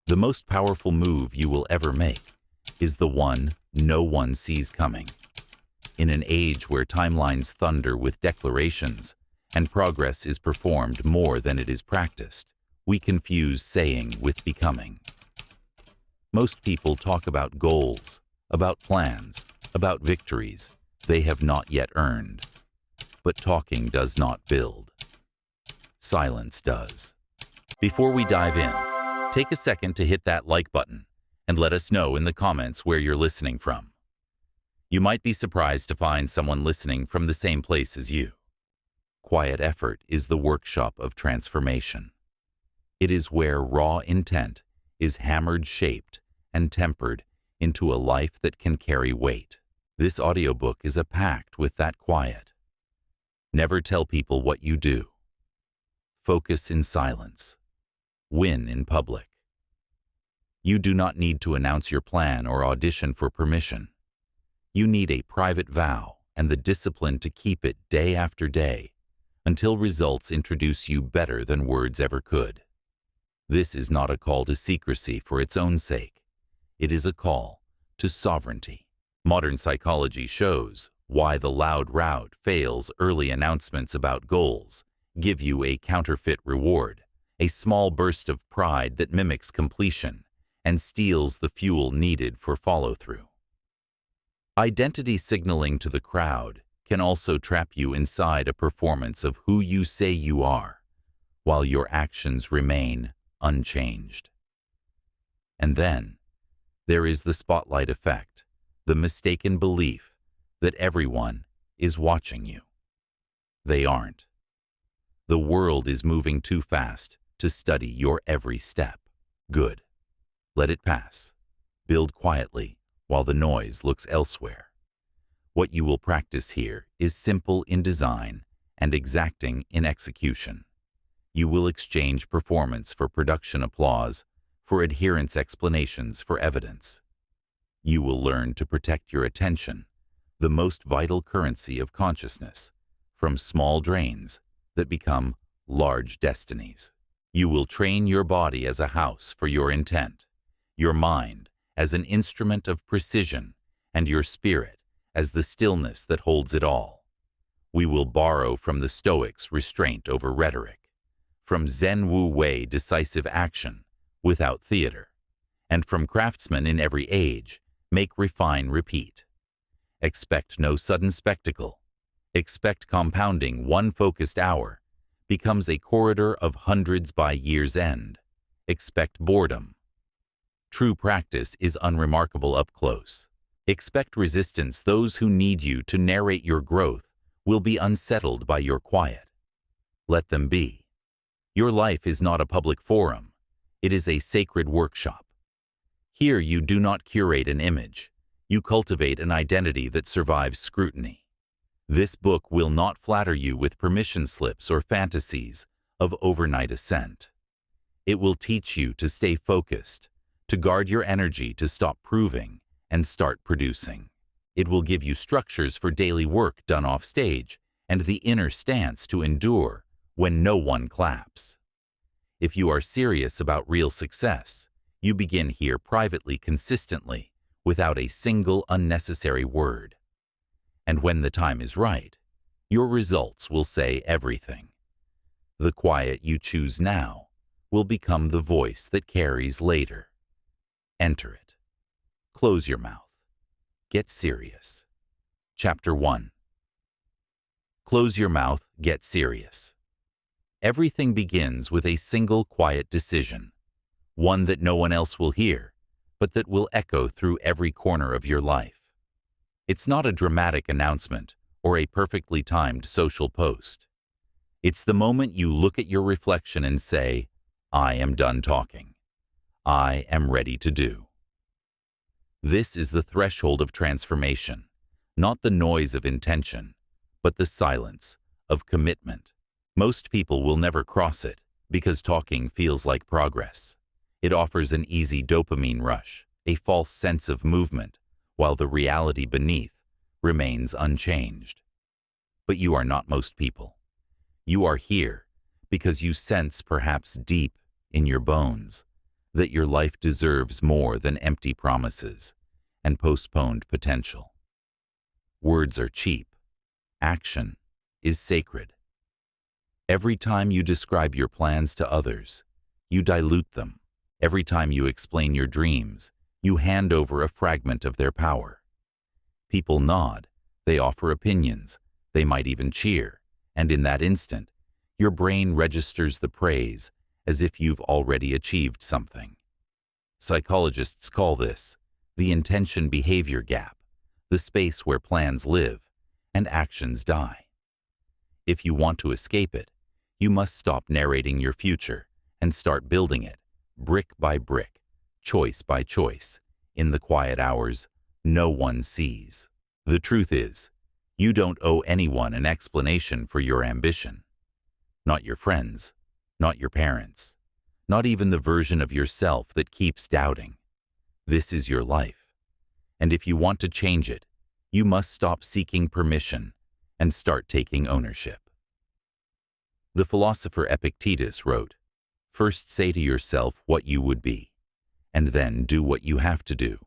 The most powerful move you will ever make is the one no one sees coming. In an age where timelines thunder with declarations and progress is performed more than it is practiced, we confuse saying with becoming. Most people talk about goals, about plans, about victories they have not yet earned. But talking does not build. Silence does. Before we dive in, take a second to hit that like button and let us know in the comments where you're listening from. You might be surprised to find someone listening from the same place as you. Quiet effort is the workshop of transformation. It is where raw intent is hammered, shaped, and tempered into a life that can carry weight. This audiobook is a pact with that quiet. Never tell people what you do. Focus in silence. Win in public. You do not need to announce your plan or audition for permission. You need a private vow and the discipline to keep it day after day until results introduce you better than words ever could. This is not a call to secrecy for its own sake. It is a call to sovereignty. Modern psychology shows why the loud rout fails. Early announcements about goals give you a counterfeit reward, a small burst of pride that mimics completion and steals the fuel needed for follow-through. Identity signaling to the crowd can also trap you inside a performance of who you say you are, while your actions remain unchanged. And then, there is the spotlight effect, the mistaken belief that everyone is watching you. They aren't. The world is moving too fast to study your every step. Good. Let it pass. Build quietly while the noise looks elsewhere. What you will practice here is simple in design and exacting in execution. You will exchange performance for production applause, for adherence explanations for evidence. You will learn to protect your attention, the most vital currency of consciousness, from small drains that become large destinies. You will train your body as a house for your intent, your mind as an instrument of precision, and your spirit as the stillness that holds it all. We will borrow from the Stoics restraint over rhetoric, from Zen Wu Wei decisive action without theater, and from craftsmen in every age make refine repeat. Expect no sudden spectacle. Expect compounding. One focused hour becomes a corridor of hundreds by year's end. Expect boredom. True practice is unremarkable up close. Expect resistance. Those who need you to narrate your growth will be unsettled by your quiet. Let them be. Your life is not a public forum. It is a sacred workshop. Here you do not curate an image. You cultivate an identity that survives scrutiny. This book will not flatter you with permission slips or fantasies of overnight ascent. It will teach you to stay focused, to guard your energy, to stop proving and start producing. It will give you structures for daily work done off stage and the inner stance to endure when no one claps. If you are serious about real success, you begin here privately, consistently, without a single unnecessary word. And when the time is right, your results will say everything. The quiet you choose now will become the voice that carries later. Enter it. Close your mouth. Get serious. Chapter 1. Close your mouth, get serious. Everything begins with a single quiet decision, one that no one else will hear, but that will echo through every corner of your life. It's not a dramatic announcement or a perfectly timed social post. It's the moment you look at your reflection and say, I am done talking. I am ready to do. This is the threshold of transformation, not the noise of intention, but the silence of commitment. Most people will never cross it because talking feels like progress. It offers an easy dopamine rush, a false sense of movement, while the reality beneath remains unchanged. But you are not most people. You are here because you sense, perhaps deep in your bones, that your life deserves more than empty promises and postponed potential. Words are cheap. Action is sacred. Every time you describe your plans to others, you dilute them. Every time you explain your dreams, you hand over a fragment of their power. People nod, they offer opinions, they might even cheer, and in that instant, your brain registers the praise as if you've already achieved something. Psychologists call this the intention-behavior gap, the space where plans live and actions die. If you want to escape it, you must stop narrating your future and start building it, brick by brick, choice by choice, in the quiet hours no one sees. The truth is, you don't owe anyone an explanation for your ambition. Not your friends, not your parents, not even the version of yourself that keeps doubting. This is your life, and if you want to change it, you must stop seeking permission and start taking ownership. The philosopher Epictetus wrote, "First say to yourself what you would be, and then do what you have to do."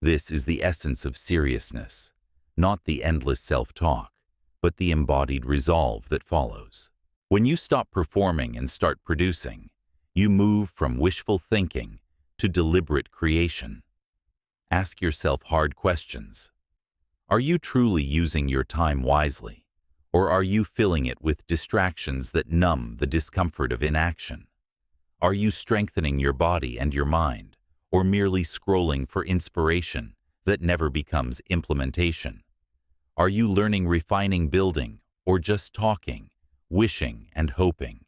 This is the essence of seriousness, not the endless self-talk, but the embodied resolve that follows. When you stop performing and start producing, you move from wishful thinking to deliberate creation. Ask yourself hard questions. Are you truly using your time wisely, or are you filling it with distractions that numb the discomfort of inaction? Are you strengthening your body and your mind, or merely scrolling for inspiration that never becomes implementation? Are you learning, refining, building, or just talking, wishing and hoping?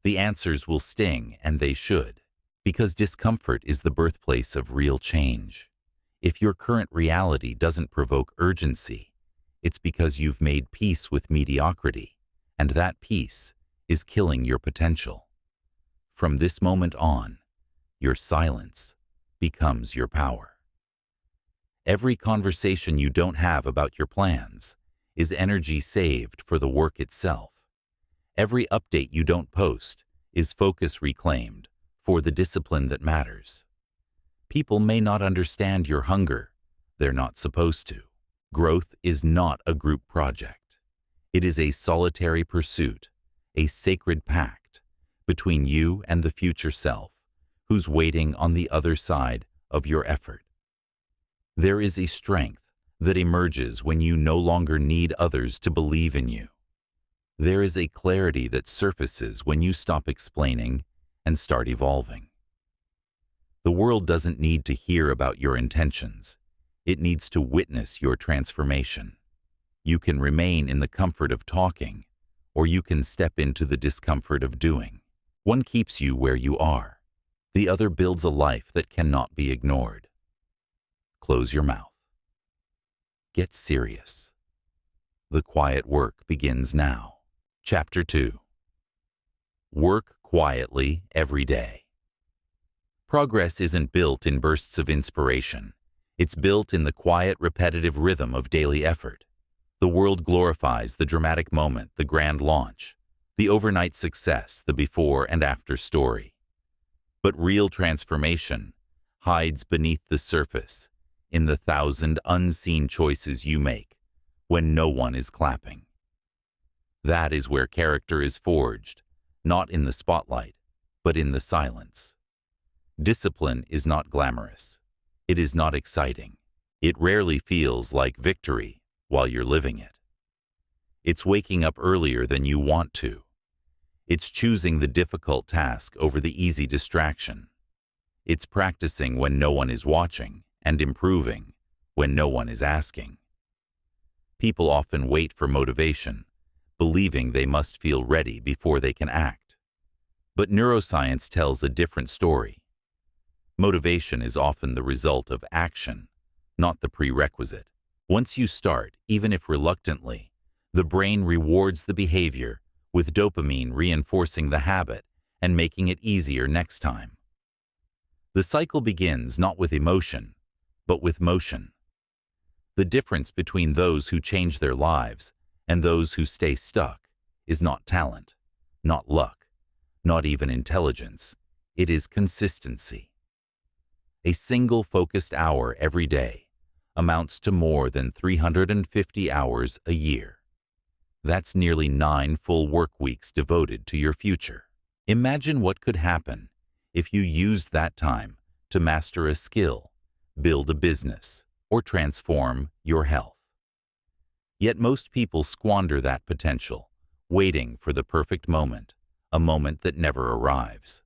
The answers will sting, and they should, because discomfort is the birthplace of real change. If your current reality doesn't provoke urgency, it's because you've made peace with mediocrity, and that peace is killing your potential. From this moment on, your silence becomes your power. Every conversation you don't have about your plans is energy saved for the work itself. Every update you don't post is focus reclaimed for the discipline that matters. People may not understand your hunger. They're not supposed to. Growth is not a group project. It is a solitary pursuit, a sacred pact between you and the future self, who's waiting on the other side of your effort. There is a strength that emerges when you no longer need others to believe in you. There is a clarity that surfaces when you stop explaining and start evolving. The world doesn't need to hear about your intentions. It needs to witness your transformation. You can remain in the comfort of talking, or you can step into the discomfort of doing. One keeps you where you are. The other builds a life that cannot be ignored. Close your mouth. Get serious. The quiet work begins now. Chapter 2. Work quietly every day. Progress isn't built in bursts of inspiration. It's built in the quiet, repetitive rhythm of daily effort. The world glorifies the dramatic moment, the grand launch, the overnight success, the before and after story. But real transformation hides beneath the surface, in the 1,000 unseen choices you make when no one is clapping. That is where character is forged, not in the spotlight, but in the silence. Discipline is not glamorous. It is not exciting. It rarely feels like victory while you're living it. It's waking up earlier than you want to. It's choosing the difficult task over the easy distraction. It's practicing when no one is watching and improving when no one is asking. People often wait for motivation, believing they must feel ready before they can act. But neuroscience tells a different story. Motivation is often the result of action, not the prerequisite. Once you start, even if reluctantly, the brain rewards the behavior, with dopamine reinforcing the habit and making it easier next time. The cycle begins not with emotion, but with motion. The difference between those who change their lives and those who stay stuck is not talent, not luck, not even intelligence. It is consistency. A single focused hour every day amounts to more than 350 hours a year. That's nearly 9 full work weeks devoted to your future. Imagine what could happen if you used that time to master a skill, build a business, or transform your health. Yet most people squander that potential, waiting for the perfect moment, a moment that never arrives.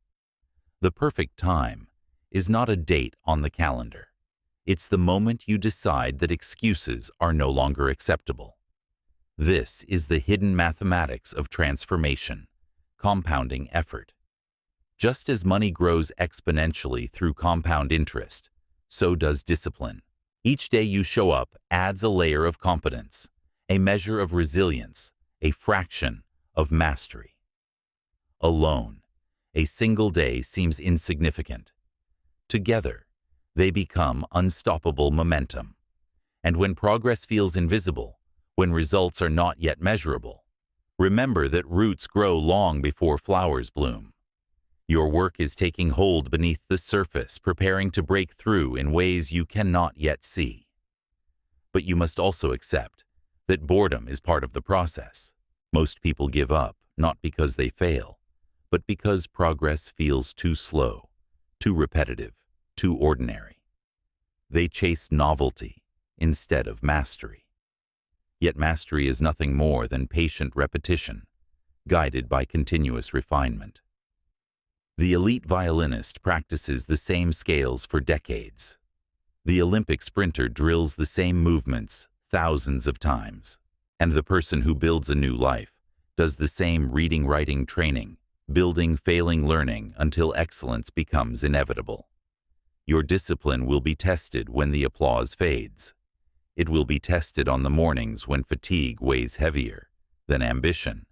The perfect time is not a date on the calendar. It's the moment you decide that excuses are no longer acceptable. This is the hidden mathematics of transformation, compounding effort. Just as money grows exponentially through compound interest, so does discipline. Each day you show up adds a layer of competence, a measure of resilience, a fraction of mastery. Alone, a single day seems insignificant. Together, they become unstoppable momentum. And when progress feels invisible, when results are not yet measurable, remember that roots grow long before flowers bloom. Your work is taking hold beneath the surface, preparing to break through in ways you cannot yet see. But you must also accept that boredom is part of the process. Most people give up, not because they fail, but because progress feels too slow, too repetitive, too ordinary. They chase novelty instead of mastery. Yet mastery is nothing more than patient repetition, guided by continuous refinement. The elite violinist practices the same scales for decades. The Olympic sprinter drills the same movements thousands of times. And the person who builds a new life does the same reading-writing training, building, failing, learning until excellence becomes inevitable. Your discipline will be tested when the applause fades. It will be tested on the mornings when fatigue weighs heavier than ambition,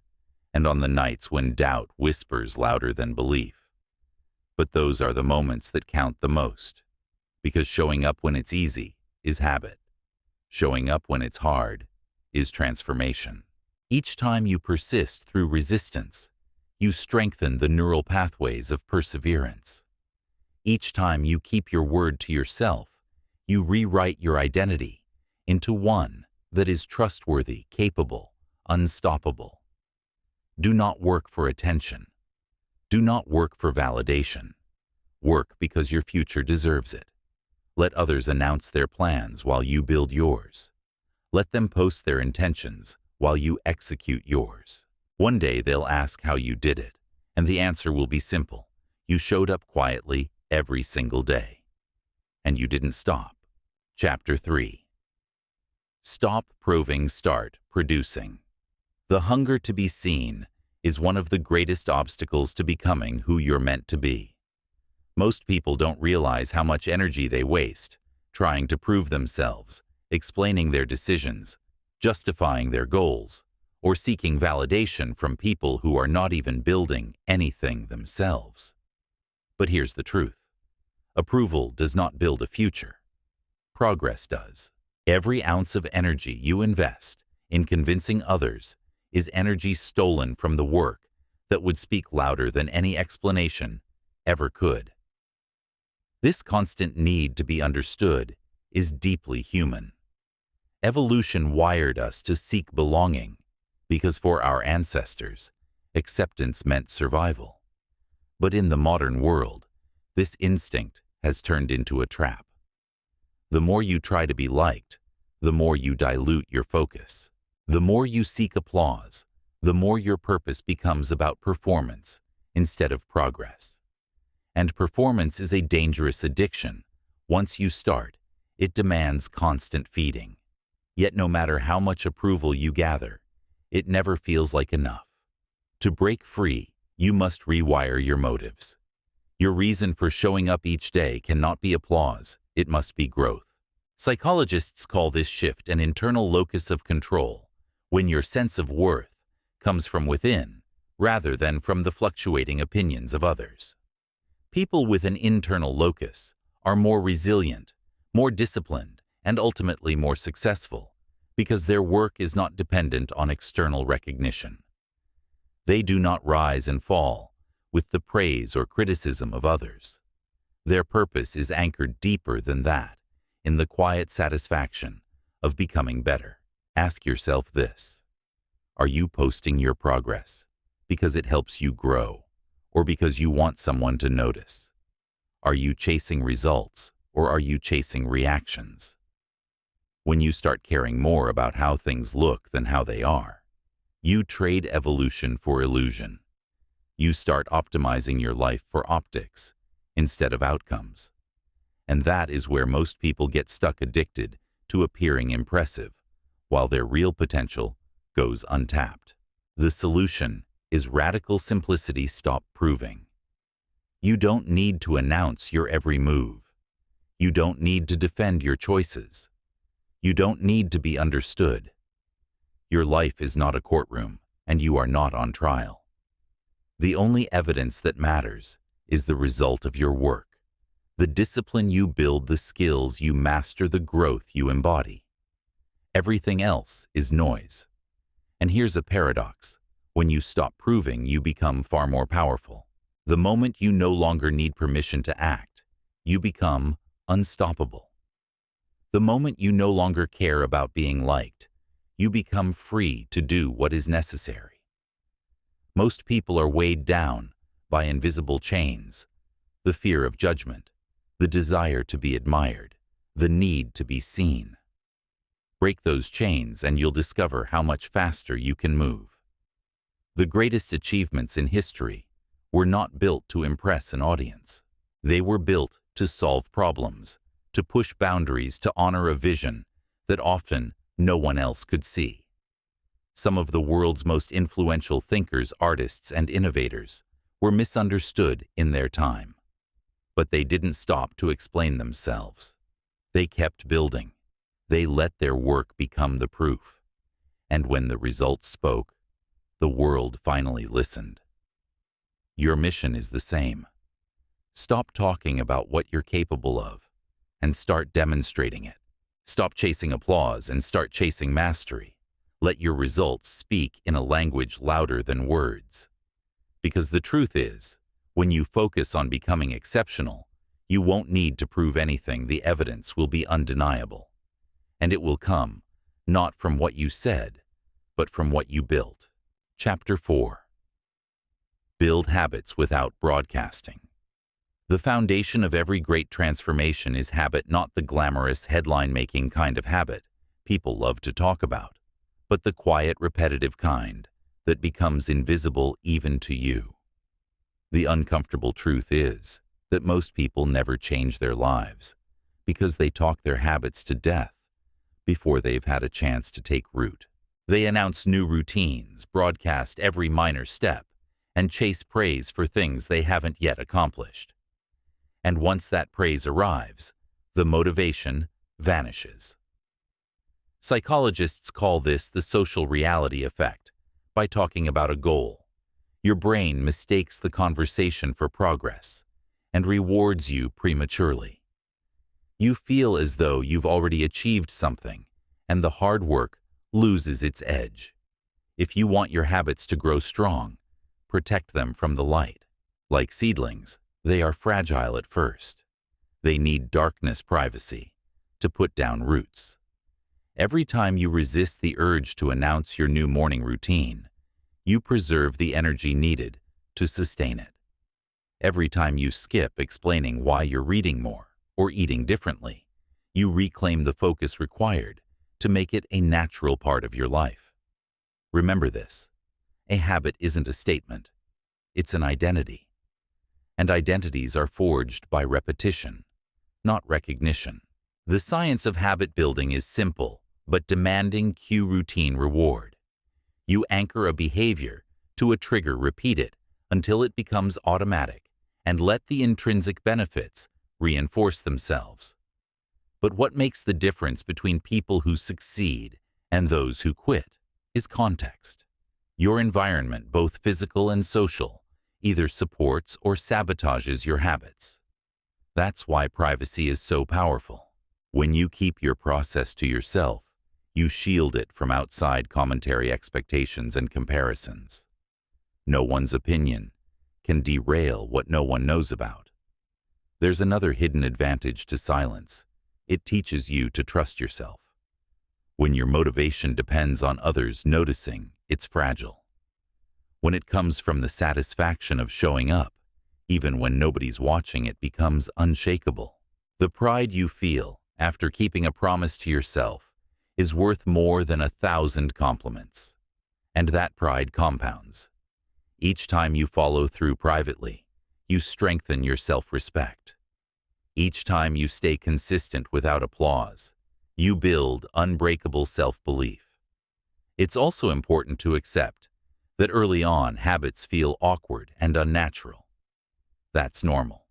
and on the nights when doubt whispers louder than belief. But those are the moments that count the most, because showing up when it's easy is habit. Showing up when it's hard is transformation. Each time you persist through resistance, you strengthen the neural pathways of perseverance. Each time you keep your word to yourself, you rewrite your identity into one that is trustworthy, capable, unstoppable. Do not work for attention. Do not work for validation. Work because your future deserves it. Let others announce their plans while you build yours. Let them post their intentions while you execute yours. One day they'll ask how you did it, and the answer will be simple. You showed up quietly every single day. And you didn't stop. Chapter 3. Stop proving, start producing. The hunger to be seen is one of the greatest obstacles to becoming who you're meant to be. Most people don't realize how much energy they waste trying to prove themselves, explaining their decisions, justifying their goals, or seeking validation from people who are not even building anything themselves. But here's the truth. Approval does not build a future. Progress does. Every ounce of energy you invest in convincing others is energy stolen from the work that would speak louder than any explanation ever could. This constant need to be understood is deeply human. Evolution wired us to seek belonging because for our ancestors, acceptance meant survival. But in the modern world, this instinct has turned into a trap. The more you try to be liked, the more you dilute your focus. The more you seek applause, the more your purpose becomes about performance instead of progress. And performance is a dangerous addiction. Once you start, it demands constant feeding. Yet no matter how much approval you gather, it never feels like enough. To break free, you must rewire your motives. Your reason for showing up each day cannot be applause, it must be growth. Psychologists call this shift an internal locus of control, when your sense of worth comes from within rather than from the fluctuating opinions of others. People with an internal locus are more resilient, more disciplined, and ultimately more successful because their work is not dependent on external recognition. They do not rise and fall with the praise or criticism of others. Their purpose is anchored deeper than that, in the quiet satisfaction of becoming better. Ask yourself this: are you posting your progress because it helps you grow, or because you want someone to notice? Are you chasing results, or are you chasing reactions? When you start caring more about how things look than how they are, you trade evolution for illusion. You start optimizing your life for optics instead of outcomes. And that is where most people get stuck, addicted to appearing impressive, while their real potential goes untapped. The solution is radical simplicity. Stop proving. You don't need to announce your every move. You don't need to defend your choices. You don't need to be understood. Your life is not a courtroom, and you are not on trial. The only evidence that matters is the result of your work, the discipline you build, the skills you master, the growth you embody. Everything else is noise. And here's a paradox: when you stop proving, you become far more powerful. The moment you no longer need permission to act, you become unstoppable. The moment you no longer care about being liked, you become free to do what is necessary. Most people are weighed down by invisible chains: the fear of judgment, the desire to be admired, the need to be seen. Break those chains and you'll discover how much faster you can move. The greatest achievements in history were not built to impress an audience. They were built to solve problems, to push boundaries, to honor a vision that often no one else could see. Some of the world's most influential thinkers, artists, and innovators were misunderstood in their time. But they didn't stop to explain themselves. They kept building. They let their work become the proof. And when the results spoke, the world finally listened. Your mission is the same. Stop talking about what you're capable of and start demonstrating it. Stop chasing applause and start chasing mastery. Let your results speak in a language louder than words. Because the truth is, when you focus on becoming exceptional, you won't need to prove anything. The evidence will be undeniable. And it will come, not from what you said, but from what you built. Chapter 4. Build habits without broadcasting. The foundation of every great transformation is habit, not the glamorous, headline-making kind of habit people love to talk about, but the quiet, repetitive kind that becomes invisible even to you. The uncomfortable truth is that most people never change their lives because they talk their habits to death before they've had a chance to take root. They announce new routines, broadcast every minor step, and chase praise for things they haven't yet accomplished. And once that praise arrives, the motivation vanishes. Psychologists call this the social reality effect. By talking about a goal, your brain mistakes the conversation for progress and rewards you prematurely. You feel as though you've already achieved something, and the hard work loses its edge. If you want your habits to grow strong, protect them from the light. Like seedlings, they are fragile at first. They need darkness, privacy, to put down roots. Every time you resist the urge to announce your new morning routine, you preserve the energy needed to sustain it. Every time you skip explaining why you're reading more or eating differently, you reclaim the focus required to make it a natural part of your life. Remember this: a habit isn't a statement, it's an identity. And identities are forged by repetition, not recognition. The science of habit building is simple, but demanding. Cue routine, reward. You anchor a behavior to a trigger, repeat it until it becomes automatic, and let the intrinsic benefits reinforce themselves. But what makes the difference between people who succeed and those who quit is context. Your environment, both physical and social, either supports or sabotages your habits. That's why privacy is so powerful. When you keep your process to yourself, you shield it from outside commentary, expectations, and comparisons. No one's opinion can derail what no one knows about. There's another hidden advantage to silence. It teaches you to trust yourself. When your motivation depends on others noticing, it's fragile. When it comes from the satisfaction of showing up, even when nobody's watching, it becomes unshakable. The pride you feel after keeping a promise to yourself is worth more than 1,000 compliments. And that pride compounds. Each time you follow through privately, you strengthen your self-respect. Each time you stay consistent without applause, you build unbreakable self-belief. It's also important to accept that early on habits feel awkward and unnatural. That's normal.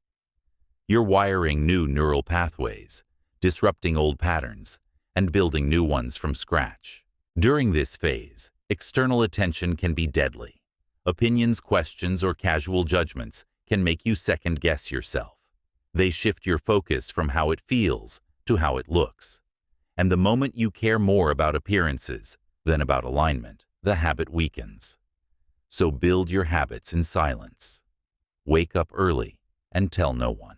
You're wiring new neural pathways, disrupting old patterns, and building new ones from scratch. During this phase, external attention can be deadly. Opinions, questions, or casual judgments can make you second-guess yourself. They shift your focus from how it feels to how it looks. And the moment you care more about appearances than about alignment, the habit weakens. So build your habits in silence. Wake up early and tell no one.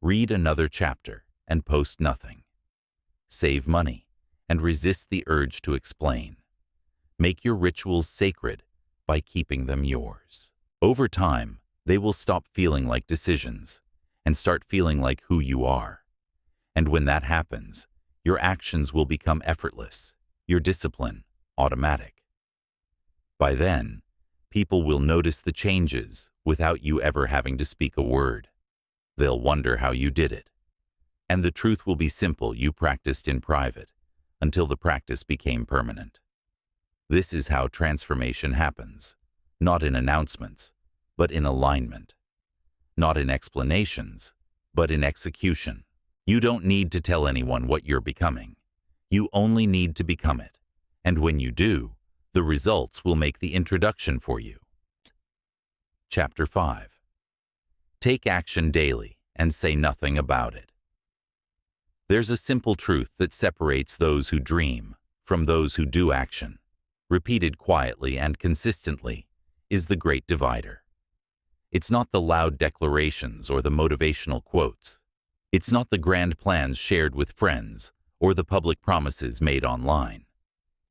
Read another chapter and post nothing. Save money and resist the urge to explain. Make your rituals sacred by keeping them yours. Over time, they will stop feeling like decisions and start feeling like who you are. And when that happens, your actions will become effortless, your discipline automatic. By then, people will notice the changes without you ever having to speak a word. They'll wonder how you did it. And the truth will be simple: you practiced in private until the practice became permanent. This is how transformation happens, not in announcements, but in alignment. Not in explanations, but in execution. You don't need to tell anyone what you're becoming. You only need to become it. And when you do, the results will make the introduction for you. Chapter 5. Take action daily and say nothing about it. There's a simple truth that separates those who dream from those who do action. Repeated quietly and consistently is the great divider. It's not the loud declarations or the motivational quotes. It's not the grand plans shared with friends or the public promises made online.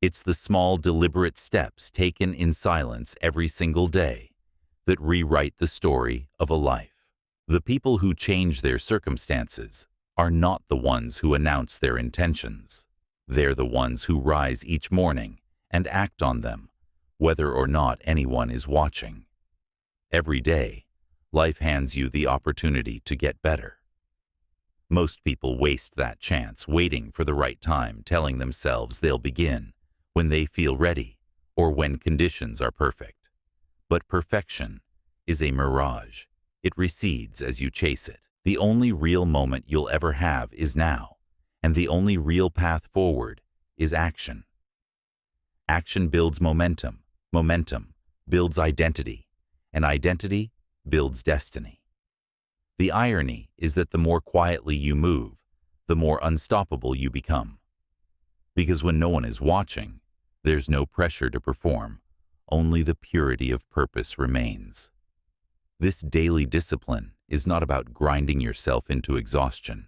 It's the small, deliberate steps taken in silence every single day that rewrite the story of a life. The people who change their circumstances are not the ones who announce their intentions. They're the ones who rise each morning and act on them, whether or not anyone is watching. Every day, life hands you the opportunity to get better. Most people waste that chance waiting for the right time, telling themselves they'll begin when they feel ready or when conditions are perfect. But perfection is a mirage. It recedes as you chase it. The only real moment you'll ever have is now, and the only real path forward is action. Action builds momentum. Momentum builds identity, and identity builds destiny. The irony is that the more quietly you move, the more unstoppable you become. Because when no one is watching, there's no pressure to perform. Only the purity of purpose remains. This daily discipline is not about grinding yourself into exhaustion.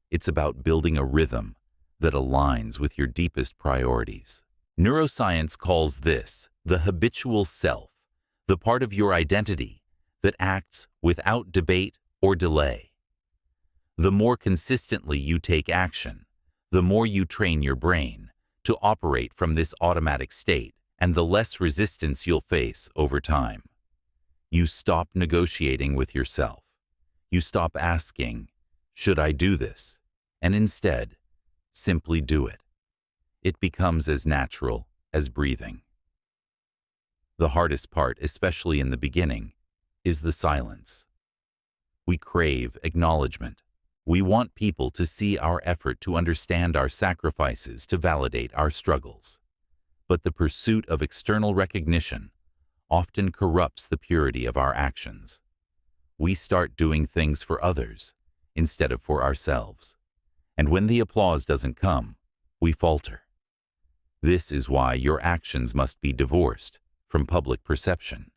It's about building a rhythm that aligns with your deepest priorities. Neuroscience calls this the habitual self, the part of your identity that acts without debate or delay. The more consistently you take action, the more you train your brain to operate from this automatic state, and the less resistance you'll face over time. You stop negotiating with yourself. You stop asking, "Should I do this?" and instead, simply do it. It becomes as natural as breathing. The hardest part, especially in the beginning, is the silence. We crave acknowledgement. We want people to see our effort, to understand our sacrifices, to validate our struggles. But the pursuit of external recognition often corrupts the purity of our actions. We start doing things for others instead of for ourselves. And when the applause doesn't come, we falter. This is why your actions must be divorced from public perception.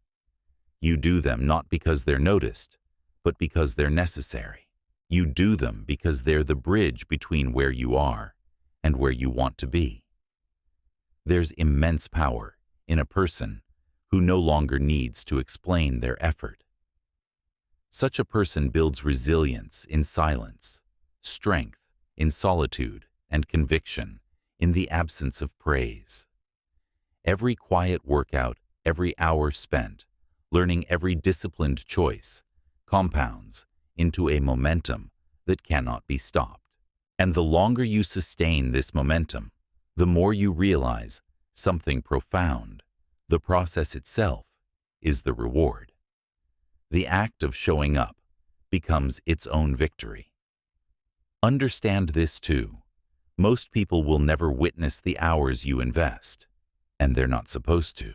You do them not because they're noticed, but because they're necessary. You do them because they're the bridge between where you are and where you want to be. There's immense power in a person who no longer needs to explain their effort. Such a person builds resilience in silence, strength in solitude, and conviction in the absence of praise. Every quiet workout, every hour spent, learning every disciplined choice, compounds into a momentum that cannot be stopped. And the longer you sustain this momentum, the more you realize something profound. The process itself is the reward. The act of showing up becomes its own victory. Understand this too. Most people will never witness the hours you invest, and they're not supposed to.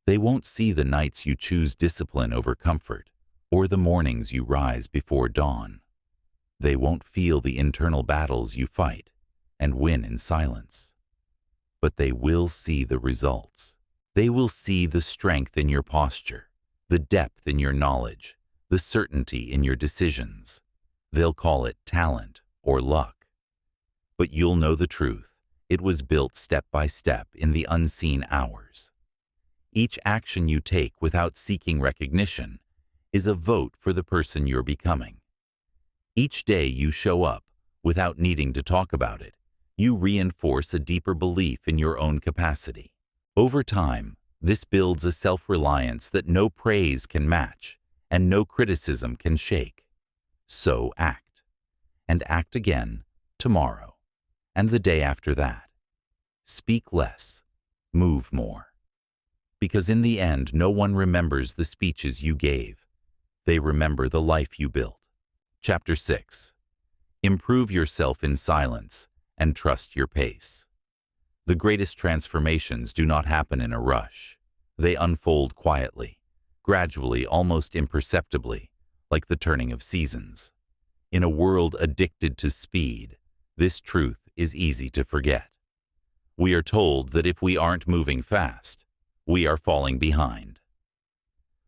They won't see the nights you choose discipline over comfort, or the mornings you rise before dawn. They won't feel the internal battles you fight and win in silence. But they will see the results. They will see the strength in your posture, the depth in your knowledge, the certainty in your decisions. They'll call it talent or luck. But you'll know the truth. It was built step by step in the unseen hours. Each action you take without seeking recognition is a vote for the person you're becoming. Each day you show up without needing to talk about it, you reinforce a deeper belief in your own capacity. Over time, this builds a self-reliance that no praise can match and no criticism can shake. So act, and act again tomorrow, and the day after that. Speak less, move more. Because in the end, no one remembers the speeches you gave. They remember the life you built. Chapter 6. Improve yourself in silence and trust your pace. The greatest transformations do not happen in a rush. They unfold quietly, gradually, almost imperceptibly, like the turning of seasons. In a world addicted to speed, this truth is easy to forget. We are told that if we aren't moving fast, we are falling behind.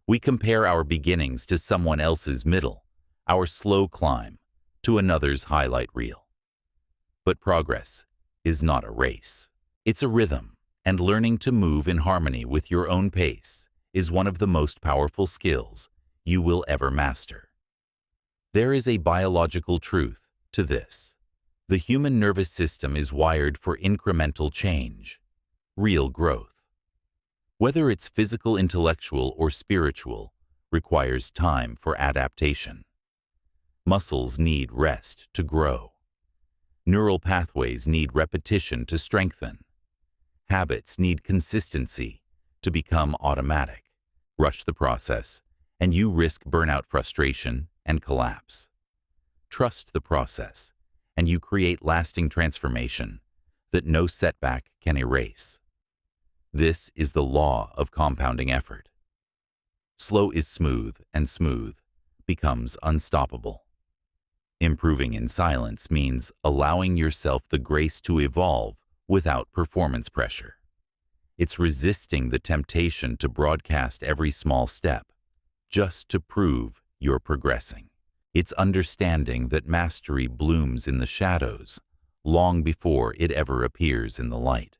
We compare our beginnings to someone else's middle, our slow climb to another's highlight reel. But progress is not a race. It's a rhythm, and learning to move in harmony with your own pace is one of the most powerful skills you will ever master. There is a biological truth to this. The human nervous system is wired for incremental change, real growth. Whether it's physical, intellectual, or spiritual, requires time for adaptation. Muscles need rest to grow. Neural pathways need repetition to strengthen. Habits need consistency to become automatic. Rush the process, and you risk burnout, frustration, and collapse. Trust the process, and you create lasting transformation that no setback can erase. This is the law of compounding effort. Slow is smooth, and smooth becomes unstoppable. Improving in silence means allowing yourself the grace to evolve without performance pressure. It's resisting the temptation to broadcast every small step just to prove you're progressing. It's understanding that mastery blooms in the shadows long before it ever appears in the light.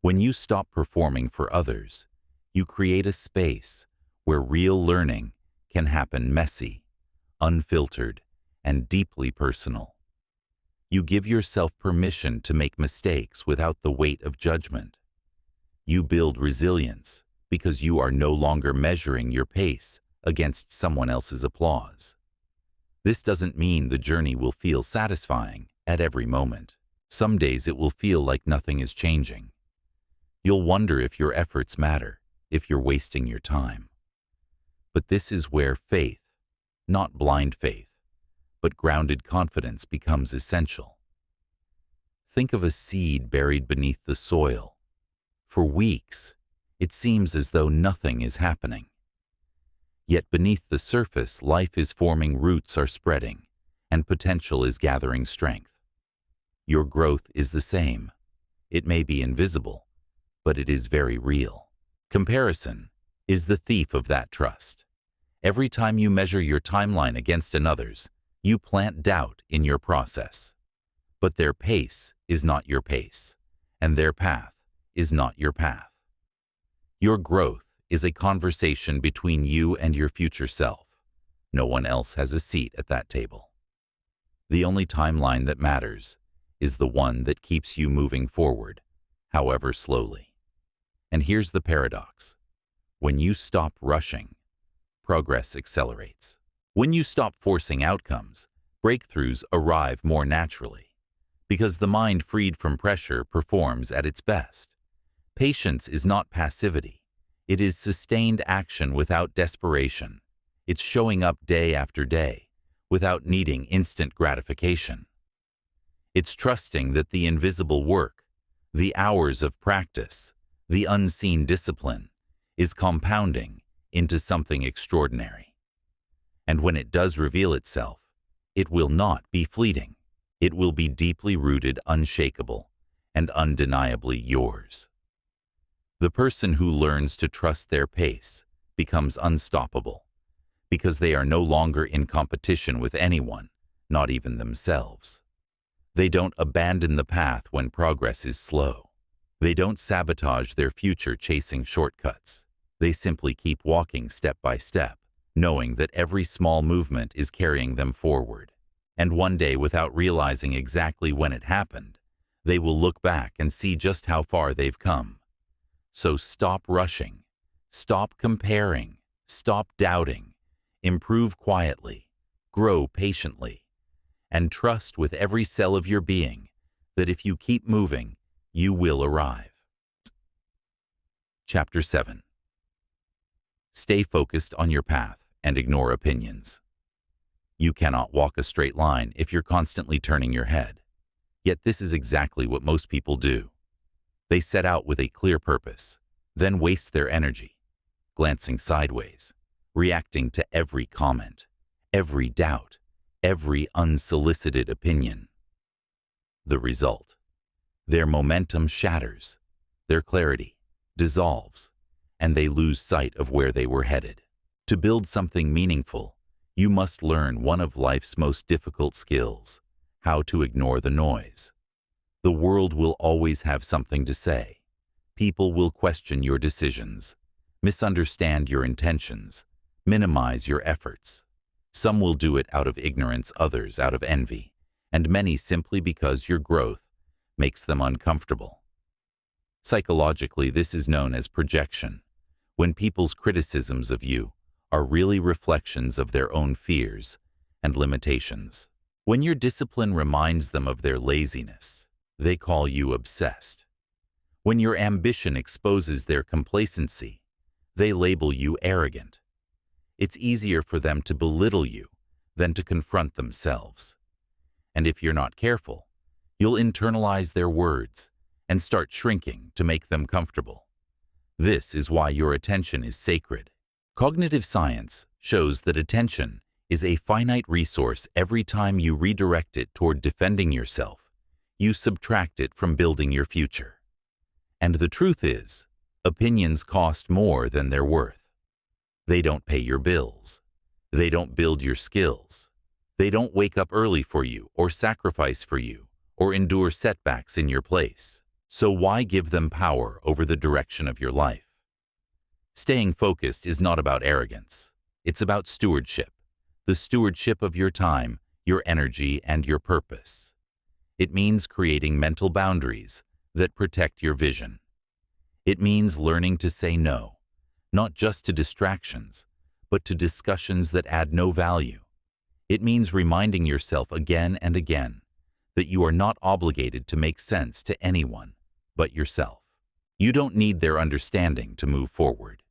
When you stop performing for others, you create a space where real learning can happen messy, unfiltered, and deeply personal. You give yourself permission to make mistakes without the weight of judgment. You build resilience because you are no longer measuring your pace against someone else's applause. This doesn't mean the journey will feel satisfying at every moment. Some days it will feel like nothing is changing. You'll wonder if your efforts matter, if you're wasting your time. But this is where faith, not blind faith, but grounded confidence becomes essential. Think of a seed buried beneath the soil. For weeks, it seems as though nothing is happening. Yet beneath the surface, life is forming, roots are spreading, and potential is gathering strength. Your growth is the same. It may be invisible, but it is very real. Comparison is the thief of that trust. Every time you measure your timeline against another's, you plant doubt in your process. But their pace is not your pace, and their path is not your path. Your growth is a conversation between you and your future self. No one else has a seat at that table. The only timeline that matters is the one that keeps you moving forward, however slowly. And here's the paradox. When you stop rushing, progress accelerates. When you stop forcing outcomes, breakthroughs arrive more naturally, because the mind freed from pressure performs at its best. Patience is not passivity. It is sustained action without desperation. It's showing up day after day, without needing instant gratification. It's trusting that the invisible work, the hours of practice, the unseen discipline, is compounding into something extraordinary. And when it does reveal itself, it will not be fleeting. It will be deeply rooted, unshakable, and undeniably yours. The person who learns to trust their pace becomes unstoppable, because they are no longer in competition with anyone, not even themselves. They don't abandon the path when progress is slow. They don't sabotage their future chasing shortcuts. They simply keep walking step by step, knowing that every small movement is carrying them forward. And one day, without realizing exactly when it happened, they will look back and see just how far they've come. So stop rushing, stop comparing, stop doubting, improve quietly, grow patiently, and trust with every cell of your being that if you keep moving, you will arrive. Chapter 7. Stay focused on your path and ignore opinions. You cannot walk a straight line if you're constantly turning your head. Yet this is exactly what most people do. They set out with a clear purpose, then waste their energy, glancing sideways, reacting to every comment, every doubt, every unsolicited opinion. The result: their momentum shatters, their clarity dissolves, and they lose sight of where they were headed. To build something meaningful, you must learn one of life's most difficult skills: how to ignore the noise. The world will always have something to say. People will question your decisions, misunderstand your intentions, minimize your efforts. Some will do it out of ignorance, others out of envy, and many simply because your growth makes them uncomfortable. Psychologically, this is known as projection, when people's criticisms of you are really reflections of their own fears and limitations. When your discipline reminds them of their laziness, they call you obsessed. When your ambition exposes their complacency, they label you arrogant. It's easier for them to belittle you than to confront themselves. And if you're not careful, you'll internalize their words and start shrinking to make them comfortable. This is why your attention is sacred. Cognitive science shows that attention is a finite resource. Every time you redirect it toward defending yourself, you subtract it from building your future. And the truth is, opinions cost more than they're worth. They don't pay your bills. They don't build your skills. They don't wake up early for you or sacrifice for you or endure setbacks in your place. So why give them power over the direction of your life? Staying focused is not about arrogance. It's about stewardship. The stewardship of your time, your energy, and your purpose. It means creating mental boundaries that protect your vision. It means learning to say no, not just to distractions, but to discussions that add no value. It means reminding yourself again and again that you are not obligated to make sense to anyone but yourself. You don't need their understanding to move forward.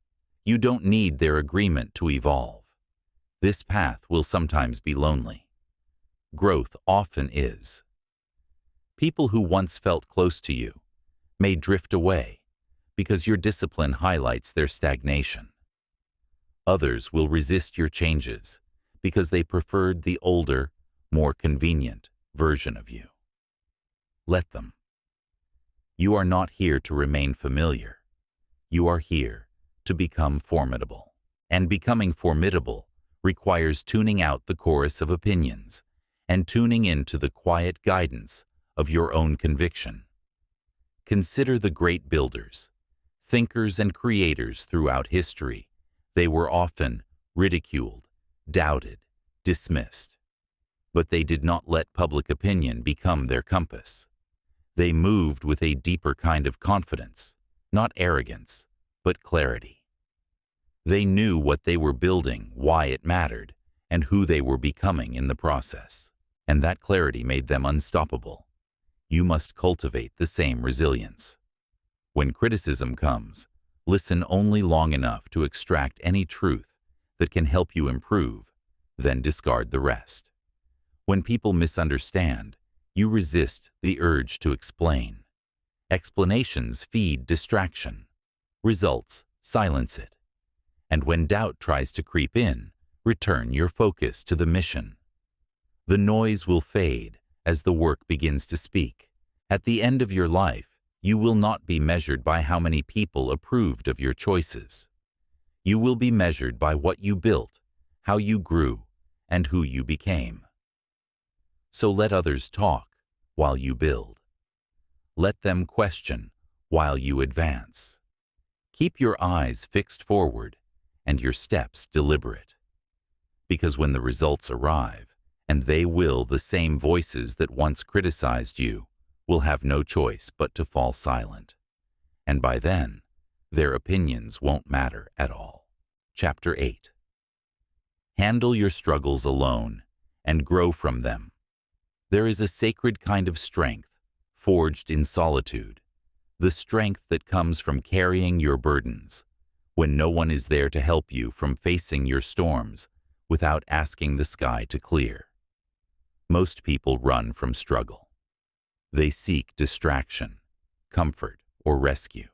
You don't need their agreement to evolve. This path will sometimes be lonely. Growth often is. People who once felt close to you may drift away because your discipline highlights their stagnation. Others will resist your changes because they preferred the older, more convenient version of you. Let them. You are not here to remain familiar. You are here to become formidable. And becoming formidable requires tuning out the chorus of opinions and tuning into the quiet guidance of your own conviction. Consider the great builders, thinkers and creators throughout history. They were often ridiculed, doubted, dismissed. But they did not let public opinion become their compass. They moved with a deeper kind of confidence, not arrogance, but clarity. They knew what they were building, why it mattered, and who they were becoming in the process. And that clarity made them unstoppable. You must cultivate the same resilience. When criticism comes, listen only long enough to extract any truth that can help you improve, then discard the rest. When people misunderstand, you resist the urge to explain. Explanations feed distraction. Results silence it. And when doubt tries to creep in, return your focus to the mission. The noise will fade as the work begins to speak. At the end of your life, you will not be measured by how many people approved of your choices. You will be measured by what you built, how you grew, and who you became. So let others talk while you build. Let them question while you advance. Keep your eyes fixed forward and your steps deliberate. Because when the results arrive, and they will, the same voices that once criticized you will have no choice but to fall silent. And by then, their opinions won't matter at all. Chapter 8. Handle your struggles alone and grow from them. There is a sacred kind of strength forged in solitude, the strength that comes from carrying your burdens, when no one is there to help you, from facing your storms without asking the sky to clear. Most people run from struggle. They seek distraction, comfort, or rescue.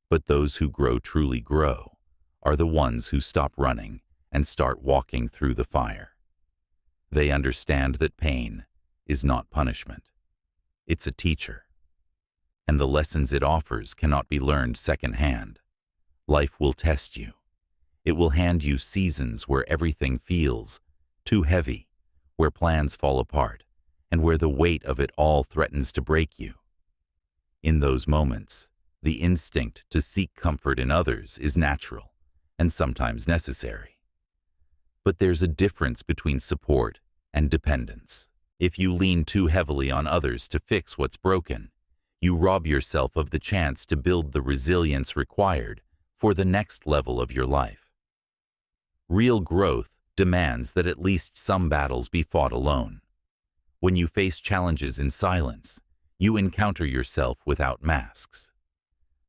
But those who truly grow are the ones who stop running and start walking through the fire. They understand that pain is not punishment. It's a teacher. And the lessons it offers cannot be learned secondhand. Life will test you. It will hand you seasons where everything feels too heavy, where plans fall apart, and where the weight of it all threatens to break you. In those moments, the instinct to seek comfort in others is natural and sometimes necessary. But there's a difference between support and dependence. If you lean too heavily on others to fix what's broken, you rob yourself of the chance to build the resilience required for the next level of your life. Real growth demands that at least some battles be fought alone. When you face challenges in silence, you encounter yourself without masks.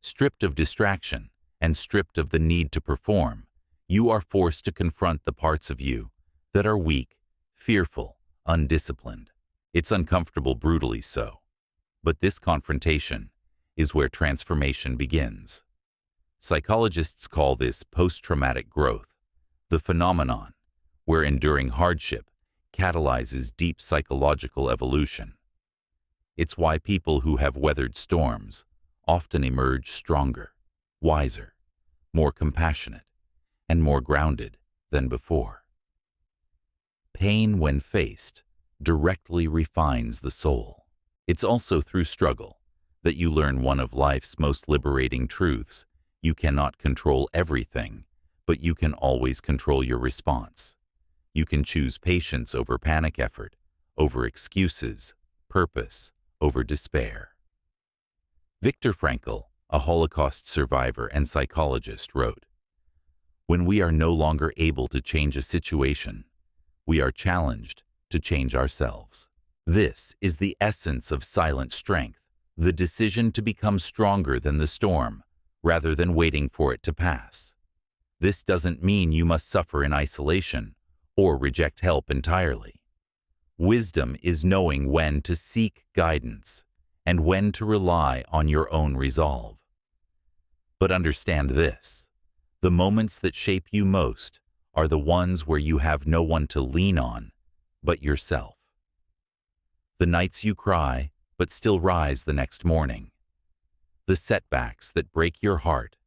Stripped of distraction and stripped of the need to perform, you are forced to confront the parts of you that are weak, fearful, undisciplined. It's uncomfortable, brutally so. But this confrontation is where transformation begins. Psychologists call this post-traumatic growth, the phenomenon where enduring hardship catalyzes deep psychological evolution. It's why people who have weathered storms often emerge stronger, wiser, more compassionate, and more grounded than before. Pain, when faced, directly refines the soul. It's also through struggle that you learn one of life's most liberating truths. You cannot control everything, but you can always control your response. You can choose patience over panic, effort over excuses, purpose over despair. Viktor Frankl, a Holocaust survivor and psychologist, wrote, "When we are no longer able to change a situation, we are challenged to change ourselves." This is the essence of silent strength, the decision to become stronger than the storm, rather than waiting for it to pass. This doesn't mean you must suffer in isolation or reject help entirely. Wisdom is knowing when to seek guidance and when to rely on your own resolve. But understand this: the moments that shape you most are the ones where you have no one to lean on but yourself. The nights you cry but still rise the next morning. The setbacks that break your heart,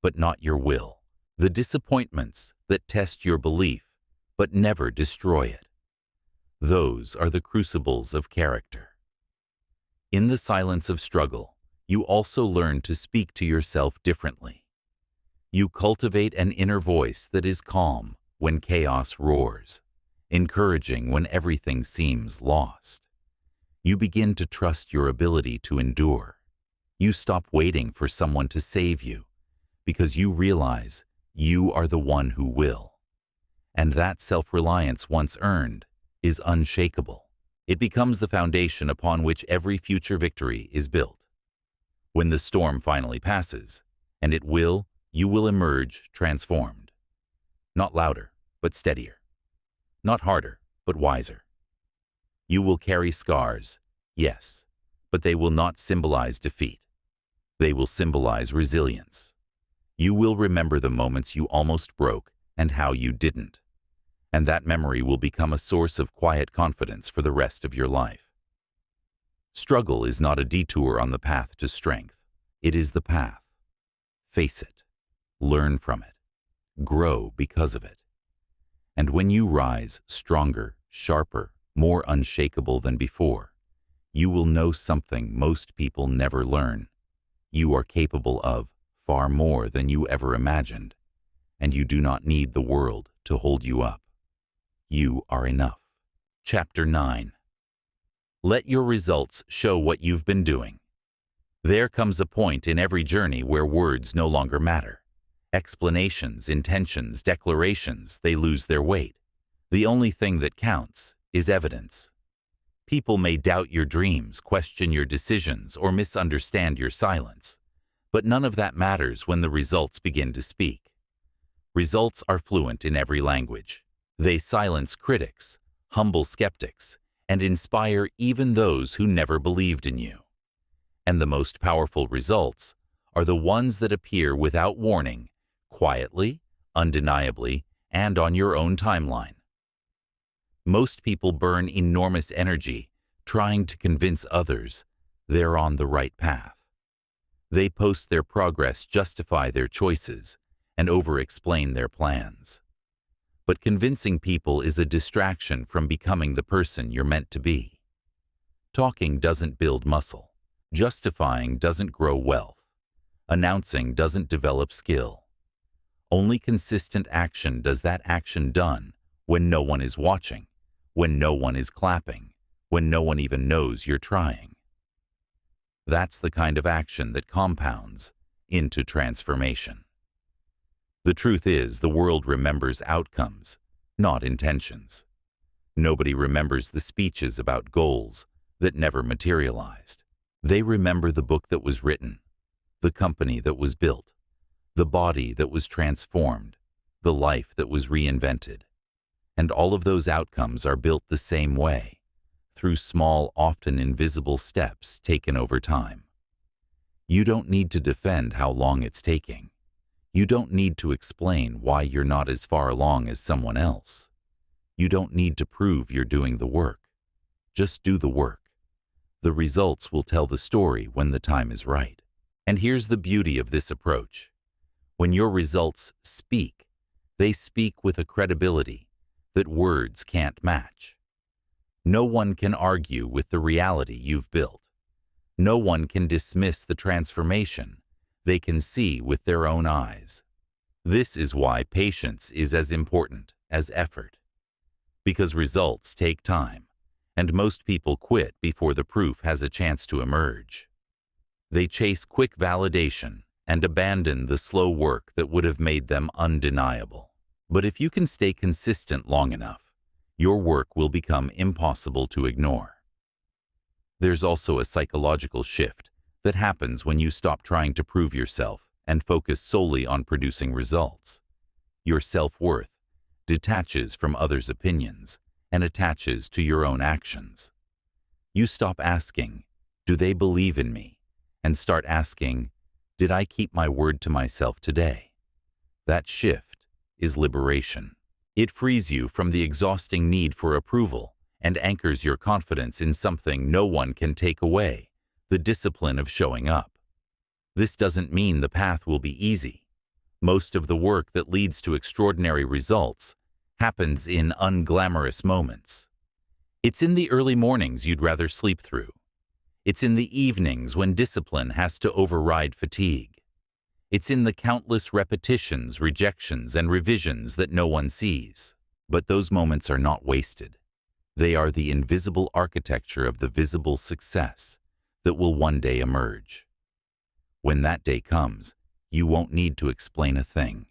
but not your will. The disappointments that test your belief, but never destroy it. Those are the crucibles of character. In the silence of struggle, you also learn to speak to yourself differently. You cultivate an inner voice that is calm when chaos roars, encouraging when everything seems lost. You begin to trust your ability to endure. You stop waiting for someone to save you, because you realize you are the one who will. And that self-reliance once earned is unshakable. It becomes the foundation upon which every future victory is built. When the storm finally passes, and it will, you will emerge transformed. Not louder, but steadier. Not harder, but wiser. You will carry scars, yes, but they will not symbolize defeat. They will symbolize resilience. You will remember the moments you almost broke and how you didn't. And that memory will become a source of quiet confidence for the rest of your life. Struggle is not a detour on the path to strength. It is the path. Face it. Learn from it. Grow because of it. And when you rise stronger, sharper, more unshakable than before, you will know something most people never learn. You are capable of far more than you ever imagined, and you do not need the world to hold you up. You are enough. Chapter 9. Let your results show what you've been doing. There comes a point in every journey where words no longer matter. Explanations, intentions, declarations, they lose their weight. The only thing that counts is evidence. People may doubt your dreams, question your decisions, or misunderstand your silence. But none of that matters when the results begin to speak. Results are fluent in every language. They silence critics, humble skeptics, and inspire even those who never believed in you. And the most powerful results are the ones that appear without warning, quietly, undeniably, and on your own timeline. Most people burn enormous energy trying to convince others they're on the right path. They post their progress, justify their choices, and over-explain their plans. But convincing people is a distraction from becoming the person you're meant to be. Talking doesn't build muscle. Justifying doesn't grow wealth. Announcing doesn't develop skill. Only consistent action does that action done when no one is watching, when no one is clapping, when no one even knows you're trying. That's the kind of action that compounds into transformation. The truth is, the world remembers outcomes, not intentions. Nobody remembers the speeches about goals that never materialized. They remember the book that was written, the company that was built, the body that was transformed, the life that was reinvented. And all of those outcomes are built the same way, through small, often invisible steps taken over time. You don't need to defend how long it's taking. You don't need to explain why you're not as far along as someone else. You don't need to prove you're doing the work. Just do the work. The results will tell the story when the time is right. And here's the beauty of this approach. When your results speak, they speak with a credibility that words can't match. No one can argue with the reality you've built. No one can dismiss the transformation they can see with their own eyes. This is why patience is as important as effort. Because results take time, and most people quit before the proof has a chance to emerge. They chase quick validation and abandon the slow work that would have made them undeniable. But if you can stay consistent long enough, your work will become impossible to ignore. There's also a psychological shift that happens when you stop trying to prove yourself and focus solely on producing results. Your self-worth detaches from others' opinions and attaches to your own actions. You stop asking, "Do they believe in me?" and start asking, "Did I keep my word to myself today?" That shift is liberation. It frees you from the exhausting need for approval and anchors your confidence in something no one can take away: the discipline of showing up. This doesn't mean the path will be easy. Most of the work that leads to extraordinary results happens in unglamorous moments. It's in the early mornings you'd rather sleep through. It's in the evenings when discipline has to override fatigue. It's in the countless repetitions, rejections, and revisions that no one sees. But those moments are not wasted. They are the invisible architecture of the visible success that will one day emerge. When that day comes, you won't need to explain a thing.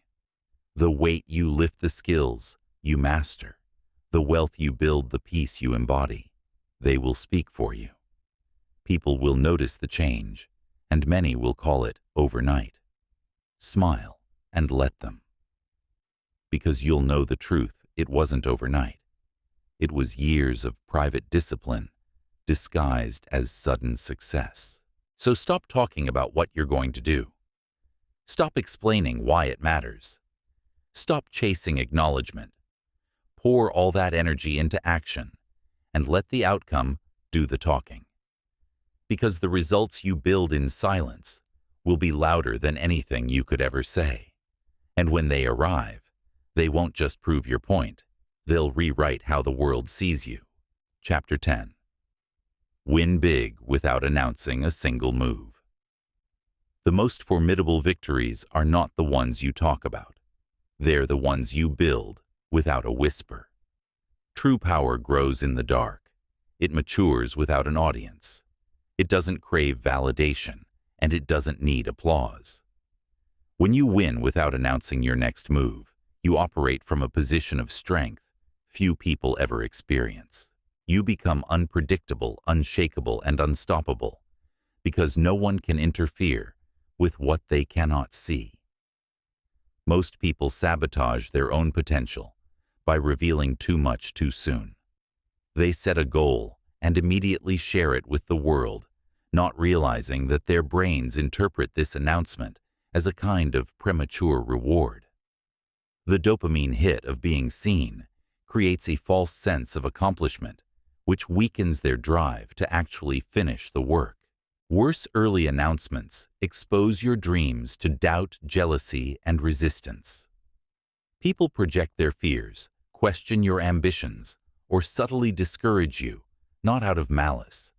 The weight you lift, the skills you master, the wealth you build, the peace you embody, they will speak for you. People will notice the change, and many will call it overnight. Smile and let them. Because you'll know the truth, it wasn't overnight. It was years of private discipline disguised as sudden success. So stop talking about what you're going to do. Stop explaining why it matters. Stop chasing acknowledgement. Pour all that energy into action and let the outcome do the talking. Because the results you build in silence will be louder than anything you could ever say. And when they arrive, they won't just prove your point, they'll rewrite how the world sees you. Chapter 10. Win big without announcing a single move. The most formidable victories are not the ones you talk about. They're the ones you build without a whisper. True power grows in the dark. It matures without an audience. It doesn't crave validation, and it doesn't need applause. When you win without announcing your next move, you operate from a position of strength few people ever experience. You become unpredictable, unshakable, and unstoppable because no one can interfere with what they cannot see. Most people sabotage their own potential by revealing too much too soon. They set a goal and immediately share it with the world, not realizing that their brains interpret this announcement as a kind of premature reward. The dopamine hit of being seen creates a false sense of accomplishment, which weakens their drive to actually finish the work. Worse, early announcements expose your dreams to doubt, jealousy, and resistance. People project their fears, question your ambitions, or subtly discourage you, not out of malice,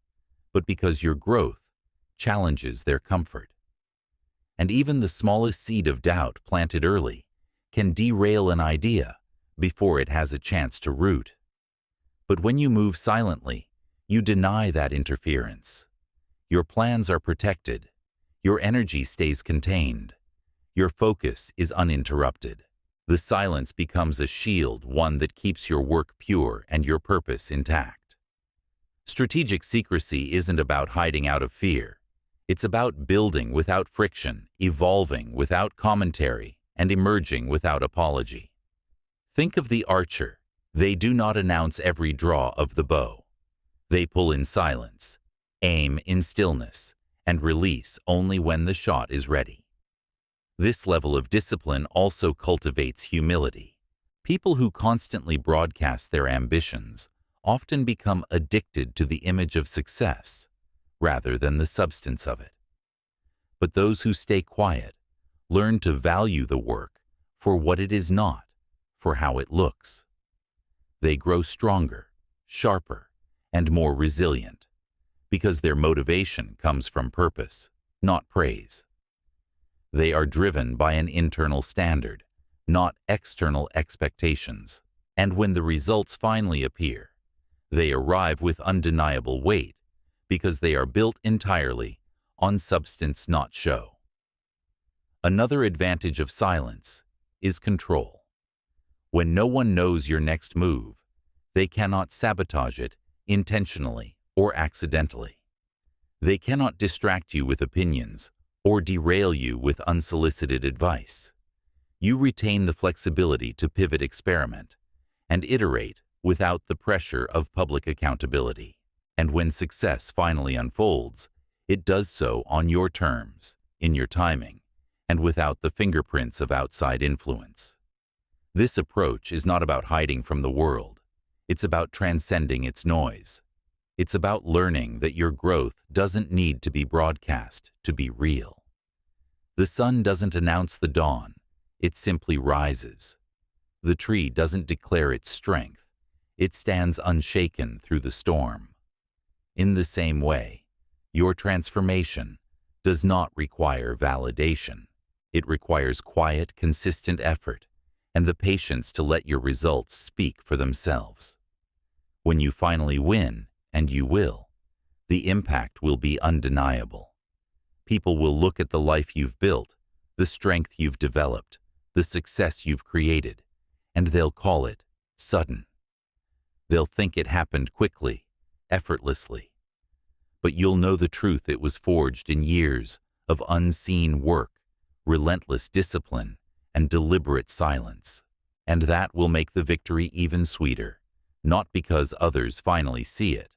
but because your growth challenges their comfort. And even the smallest seed of doubt planted early can derail an idea before it has a chance to root. But when you move silently, you deny that interference. Your plans are protected. Your energy stays contained. Your focus is uninterrupted. The silence becomes a shield, one that keeps your work pure and your purpose intact. Strategic secrecy isn't about hiding out of fear. It's about building without friction, evolving without commentary, and emerging without apology. Think of the archer. They do not announce every draw of the bow. They pull in silence, aim in stillness, and release only when the shot is ready. This level of discipline also cultivates humility. People who constantly broadcast their ambitions often become addicted to the image of success rather than the substance of it. But those who stay quiet learn to value the work for what it is not, for how it looks. They grow stronger, sharper, and more resilient because their motivation comes from purpose, not praise. They are driven by an internal standard, not external expectations. And when the results finally appear, they arrive with undeniable weight because they are built entirely on substance, not show. Another advantage of silence is control. When no one knows your next move, they cannot sabotage it intentionally or accidentally. They cannot distract you with opinions or derail you with unsolicited advice. You retain the flexibility to pivot, experiment, and iterate without the pressure of public accountability. And when success finally unfolds, it does so on your terms, in your timing, and without the fingerprints of outside influence. This approach is not about hiding from the world. It's about transcending its noise. It's about learning that your growth doesn't need to be broadcast to be real. The sun doesn't announce the dawn. It simply rises. The tree doesn't declare its strength. It stands unshaken through the storm. In the same way, your transformation does not require validation. It requires quiet, consistent effort and the patience to let your results speak for themselves. When you finally win, and you will, the impact will be undeniable. People will look at the life you've built, the strength you've developed, the success you've created, and they'll call it sudden. They'll think it happened quickly, effortlessly. But you'll know the truth: it was forged in years of unseen work, relentless discipline, and deliberate silence. And that will make the victory even sweeter, not because others finally see it,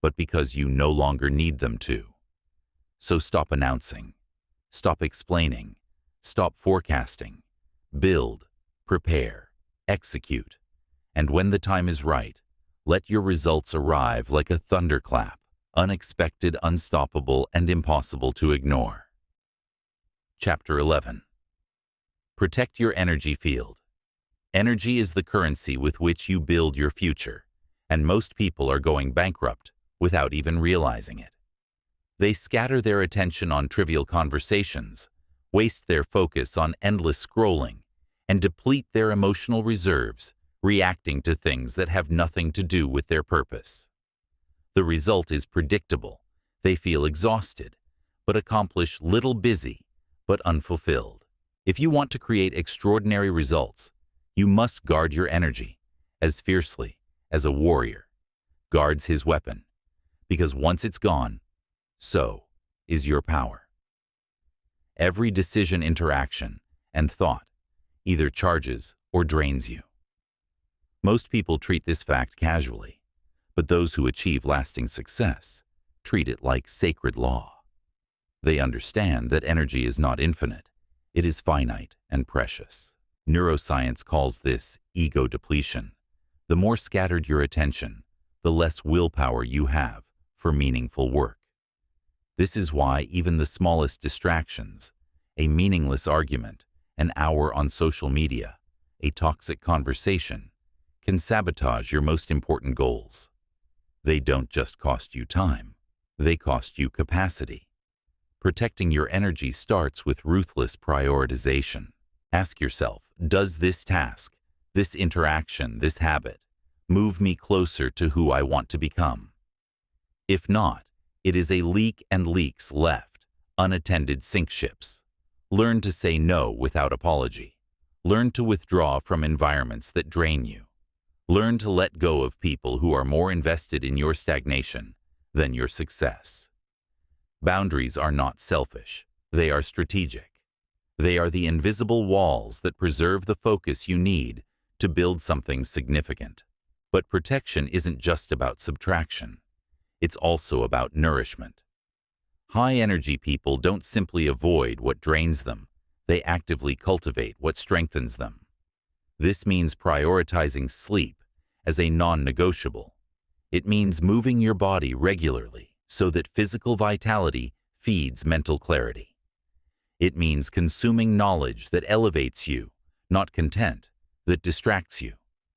but because you no longer need them to. So stop announcing, stop explaining, stop forecasting, build, prepare, execute, and when the time is right, let your results arrive like a thunderclap, unexpected, unstoppable, and impossible to ignore. Chapter 11. Protect your energy field. Energy is the currency with which you build your future, and most people are going bankrupt without even realizing it. They scatter their attention on trivial conversations, waste their focus on endless scrolling, and deplete their emotional reserves, reacting to things that have nothing to do with their purpose. The result is predictable. They feel exhausted, but accomplish little, busy, but unfulfilled. If you want to create extraordinary results, you must guard your energy as fiercely as a warrior guards his weapon, because once it's gone, so is your power. Every decision, interaction, and thought either charges or drains you. Most people treat this fact casually, but those who achieve lasting success treat it like sacred law. They understand that energy is not infinite. It is finite and precious. Neuroscience calls this ego depletion. The more scattered your attention, the less willpower you have for meaningful work. This is why even the smallest distractions, a meaningless argument, an hour on social media, a toxic conversation, can sabotage your most important goals. They don't just cost you time, they cost you capacity. Protecting your energy starts with ruthless prioritization. Ask yourself, does this task, this interaction, this habit, move me closer to who I want to become? If not, it is a leak and leaks left, unattended sink ships. Learn to say no without apology. Learn to withdraw from environments that drain you. Learn to let go of people who are more invested in your stagnation than your success. Boundaries are not selfish, they are strategic. They are the invisible walls that preserve the focus you need to build something significant. But protection isn't just about subtraction. It's also about nourishment. High-energy people don't simply avoid what drains them, they actively cultivate what strengthens them. This means prioritizing sleep as a non-negotiable. It means moving your body regularly so that physical vitality feeds mental clarity. It means consuming knowledge that elevates you, not content that distracts you.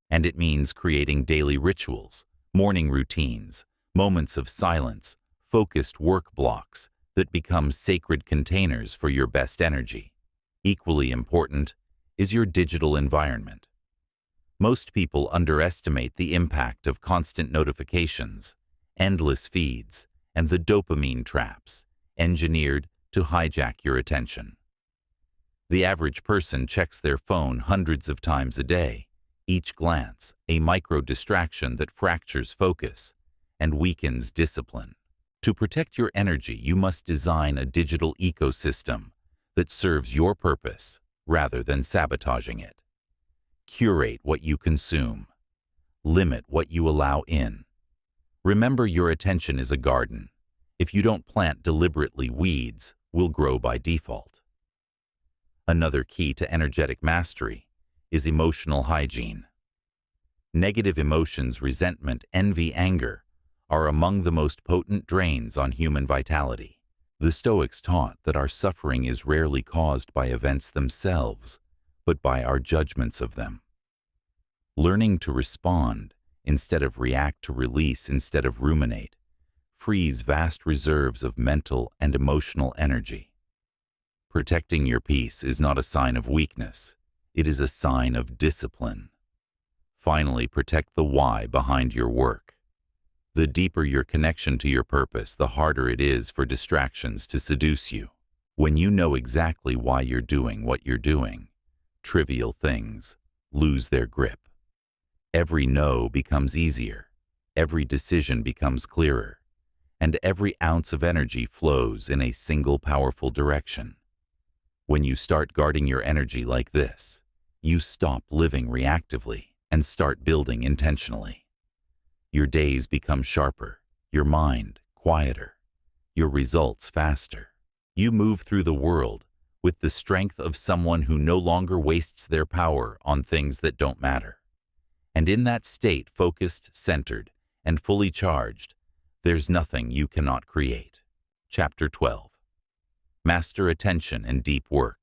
And it means creating daily rituals, morning routines, moments of silence, focused work blocks that become sacred containers for your best energy. Equally important is your digital environment. Most people underestimate the impact of constant notifications, endless feeds, and the dopamine traps engineered to hijack your attention. The average person checks their phone hundreds of times a day, each glance a micro-distraction that fractures focus and weakens discipline. To protect your energy, you must design a digital ecosystem that serves your purpose rather than sabotaging it. Curate what you consume. Limit what you allow in. Remember, your attention is a garden. If you don't plant deliberately, weeds will grow by default. Another key to energetic mastery is emotional hygiene. Negative emotions, resentment, envy, anger, are among the most potent drains on human vitality. The Stoics taught that our suffering is rarely caused by events themselves, but by our judgments of them. Learning to respond instead of react, to release instead of ruminate, frees vast reserves of mental and emotional energy. Protecting your peace is not a sign of weakness, it is a sign of discipline. Finally, protect the why behind your work. The deeper your connection to your purpose, the harder it is for distractions to seduce you. When you know exactly why you're doing what you're doing, trivial things lose their grip. Every no becomes easier, every decision becomes clearer, and every ounce of energy flows in a single powerful direction. When you start guarding your energy like this, you stop living reactively and start building intentionally. Your days become sharper, your mind quieter, your results faster. You move through the world with the strength of someone who no longer wastes their power on things that don't matter. And in that state, focused, centered, and fully charged, there's nothing you cannot create. Chapter 12. Master attention and deep work.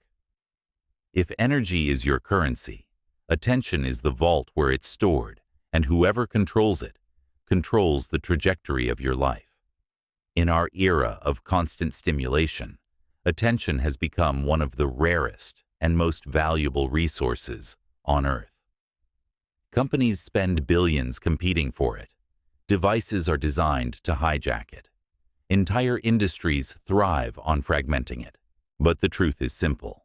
If energy is your currency, attention is the vault where it's stored, and whoever controls it controls the trajectory of your life. In our era of constant stimulation, attention has become one of the rarest and most valuable resources on Earth. Companies spend billions competing for it. Devices are designed to hijack it. Entire industries thrive on fragmenting it. But the truth is simple.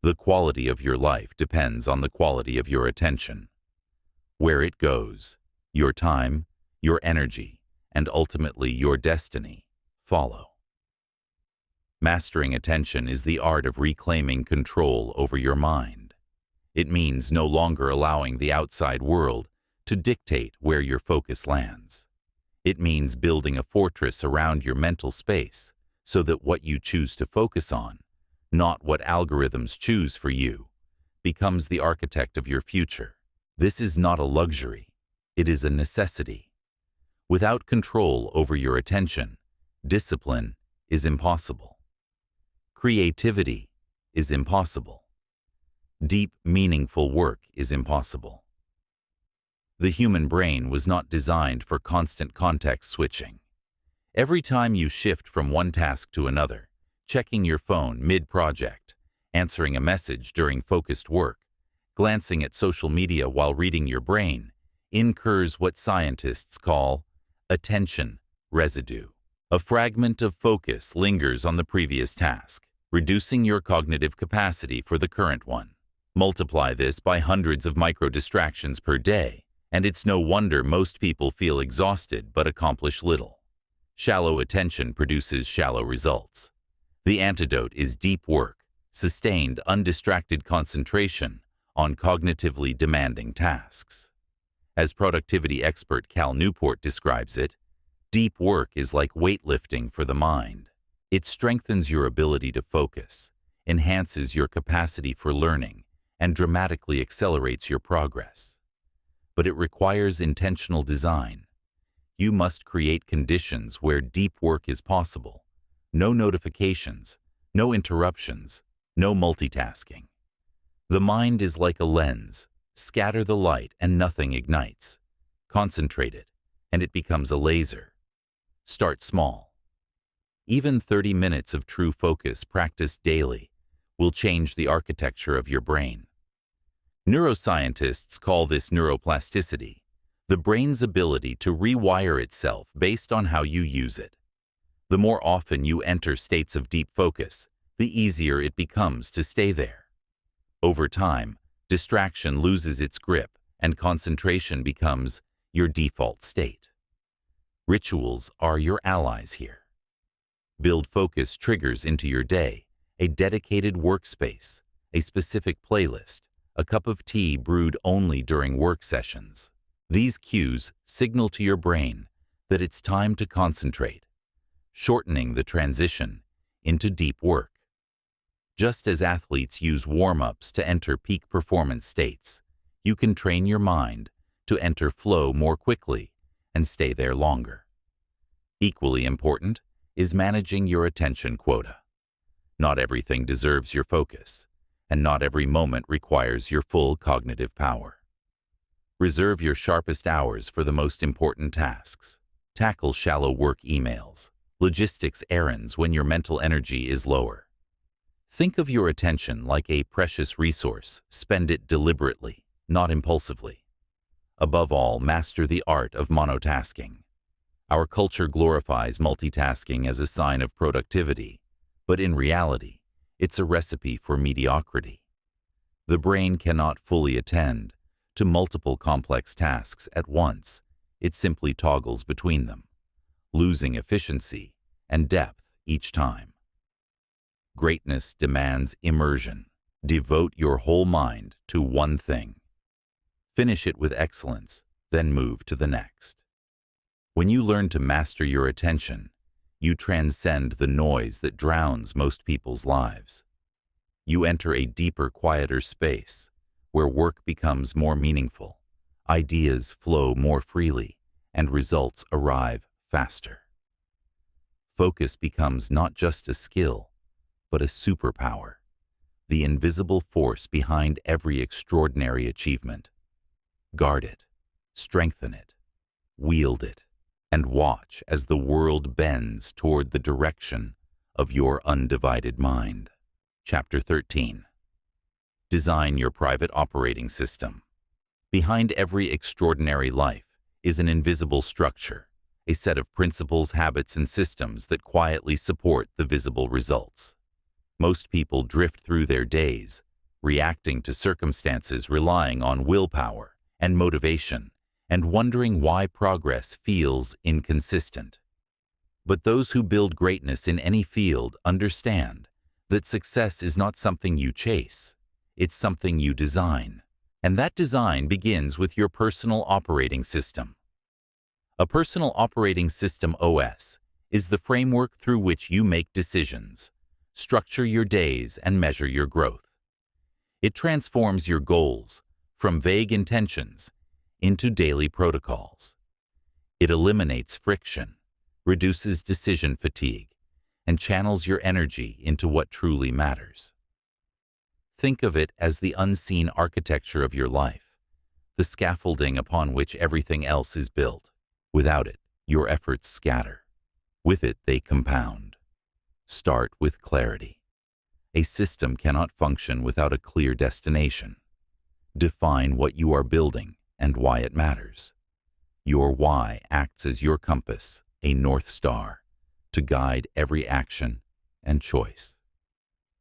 The quality of your life depends on the quality of your attention. Where it goes, your time, your energy, and ultimately your destiny follow. Mastering attention is the art of reclaiming control over your mind. It means no longer allowing the outside world to dictate where your focus lands. It means building a fortress around your mental space so that what you choose to focus on, not what algorithms choose for you, becomes the architect of your future. This is not a luxury, it is a necessity. Without control over your attention, discipline is impossible. Creativity is impossible. Deep, meaningful work is impossible. The human brain was not designed for constant context switching. Every time you shift from one task to another, checking your phone mid-project, answering a message during focused work, glancing at social media while reading, your brain incurs what scientists call attention residue. A fragment of focus lingers on the previous task, reducing your cognitive capacity for the current one. Multiply this by hundreds of micro-distractions per day, and it's no wonder most people feel exhausted but accomplish little. Shallow attention produces shallow results. The antidote is deep work, sustained, undistracted concentration on cognitively demanding tasks. As productivity expert Cal Newport describes it, deep work is like weightlifting for the mind. It strengthens your ability to focus, enhances your capacity for learning, and dramatically accelerates your progress. But it requires intentional design. You must create conditions where deep work is possible. No notifications, no interruptions, no multitasking. The mind is like a lens. Scatter the light and nothing ignites. Concentrate it, and it becomes a laser. Start small. Even 30 minutes of true focus practiced daily will change the architecture of your brain. Neuroscientists call this neuroplasticity, the brain's ability to rewire itself based on how you use it. The more often you enter states of deep focus, the easier it becomes to stay there. Over time, distraction loses its grip and concentration becomes your default state. Rituals are your allies here. Build focus triggers into your day, a dedicated workspace, a specific playlist, a cup of tea brewed only during work sessions. These cues signal to your brain that it's time to concentrate, shortening the transition into deep work. Just as athletes use warm-ups to enter peak performance states, you can train your mind to enter flow more quickly and stay there longer. Equally important is managing your attention quota. Not everything deserves your focus, and not every moment requires your full cognitive power. Reserve your sharpest hours for the most important tasks. Tackle shallow work emails, logistics errands when your mental energy is lower. Think of your attention like a precious resource. Spend it deliberately, not impulsively. Above all, master the art of monotasking. Our culture glorifies multitasking as a sign of productivity, but in reality, it's a recipe for mediocrity. The brain cannot fully attend to multiple complex tasks at once. It simply toggles between them, losing efficiency and depth each time. Greatness demands immersion. Devote your whole mind to one thing. Finish it with excellence, then move to the next. When you learn to master your attention, you transcend the noise that drowns most people's lives. You enter a deeper, quieter space where work becomes more meaningful, ideas flow more freely, and results arrive faster. Focus becomes not just a skill, but a superpower, the invisible force behind every extraordinary achievement. Guard it, strengthen it, wield it, and watch as the world bends toward the direction of your undivided mind. Chapter 13. Design your private operating system. Behind every extraordinary life is an invisible structure, a set of principles, habits, and systems that quietly support the visible results. Most people drift through their days, reacting to circumstances, relying on willpower and motivation, and wondering why progress feels inconsistent. But those who build greatness in any field understand that success is not something you chase, it's something you design. And that design begins with your personal operating system. A personal operating system (OS) is the framework through which you make decisions, structure your days, and measure your growth. It transforms your goals from vague intentions into daily protocols. It eliminates friction, reduces decision fatigue, and channels your energy into what truly matters. Think of it as the unseen architecture of your life, the scaffolding upon which everything else is built. Without it, your efforts scatter. With it, they compound. Start with clarity. A system cannot function without a clear destination. Define what you are building and why it matters. Your why acts as your compass, a North Star, to guide every action and choice.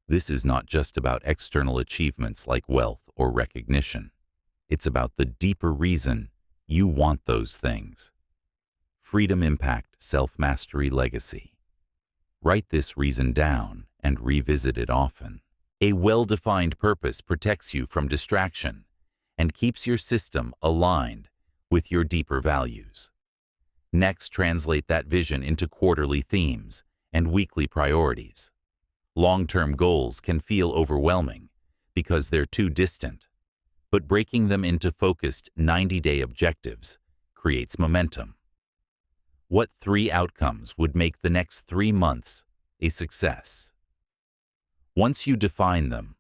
This is not just about external achievements like wealth or recognition. It's about the deeper reason you want those things. Freedom, impact, self-mastery, legacy. Write this reason down and revisit it often. A well-defined purpose protects you from distraction and keeps your system aligned with your deeper values. Next, translate that vision into quarterly themes and weekly priorities. Long-term goals can feel overwhelming because they're too distant, but breaking them into focused 90-day objectives creates momentum. What 3 outcomes would make the next 3 months a success? Once you define them,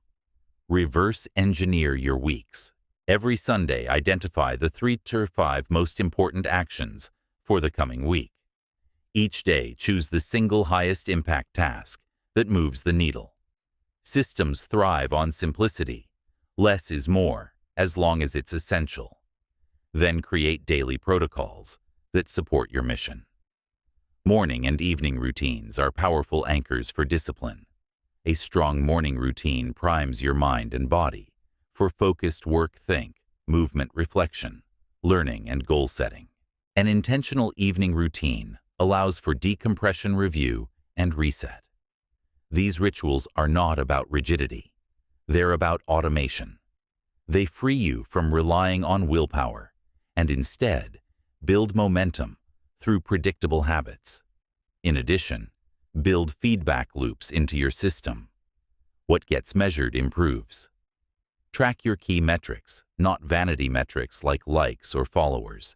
reverse engineer your weeks. Every Sunday, identify the 3 to 5 most important actions for the coming week. Each day, choose the single highest impact task that moves the needle. Systems thrive on simplicity. Less is more, as long as it's essential. Then create daily protocols that support your mission. Morning and evening routines are powerful anchors for discipline. A strong morning routine primes your mind and body for focused work, think, movement, reflection, learning, and goal setting. An intentional evening routine allows for decompression, review, and reset. These rituals are not about rigidity. They're about automation. They free you from relying on willpower and instead build momentum through predictable habits. In addition, build feedback loops into your system. What gets measured improves. Track your key metrics, not vanity metrics like likes or followers,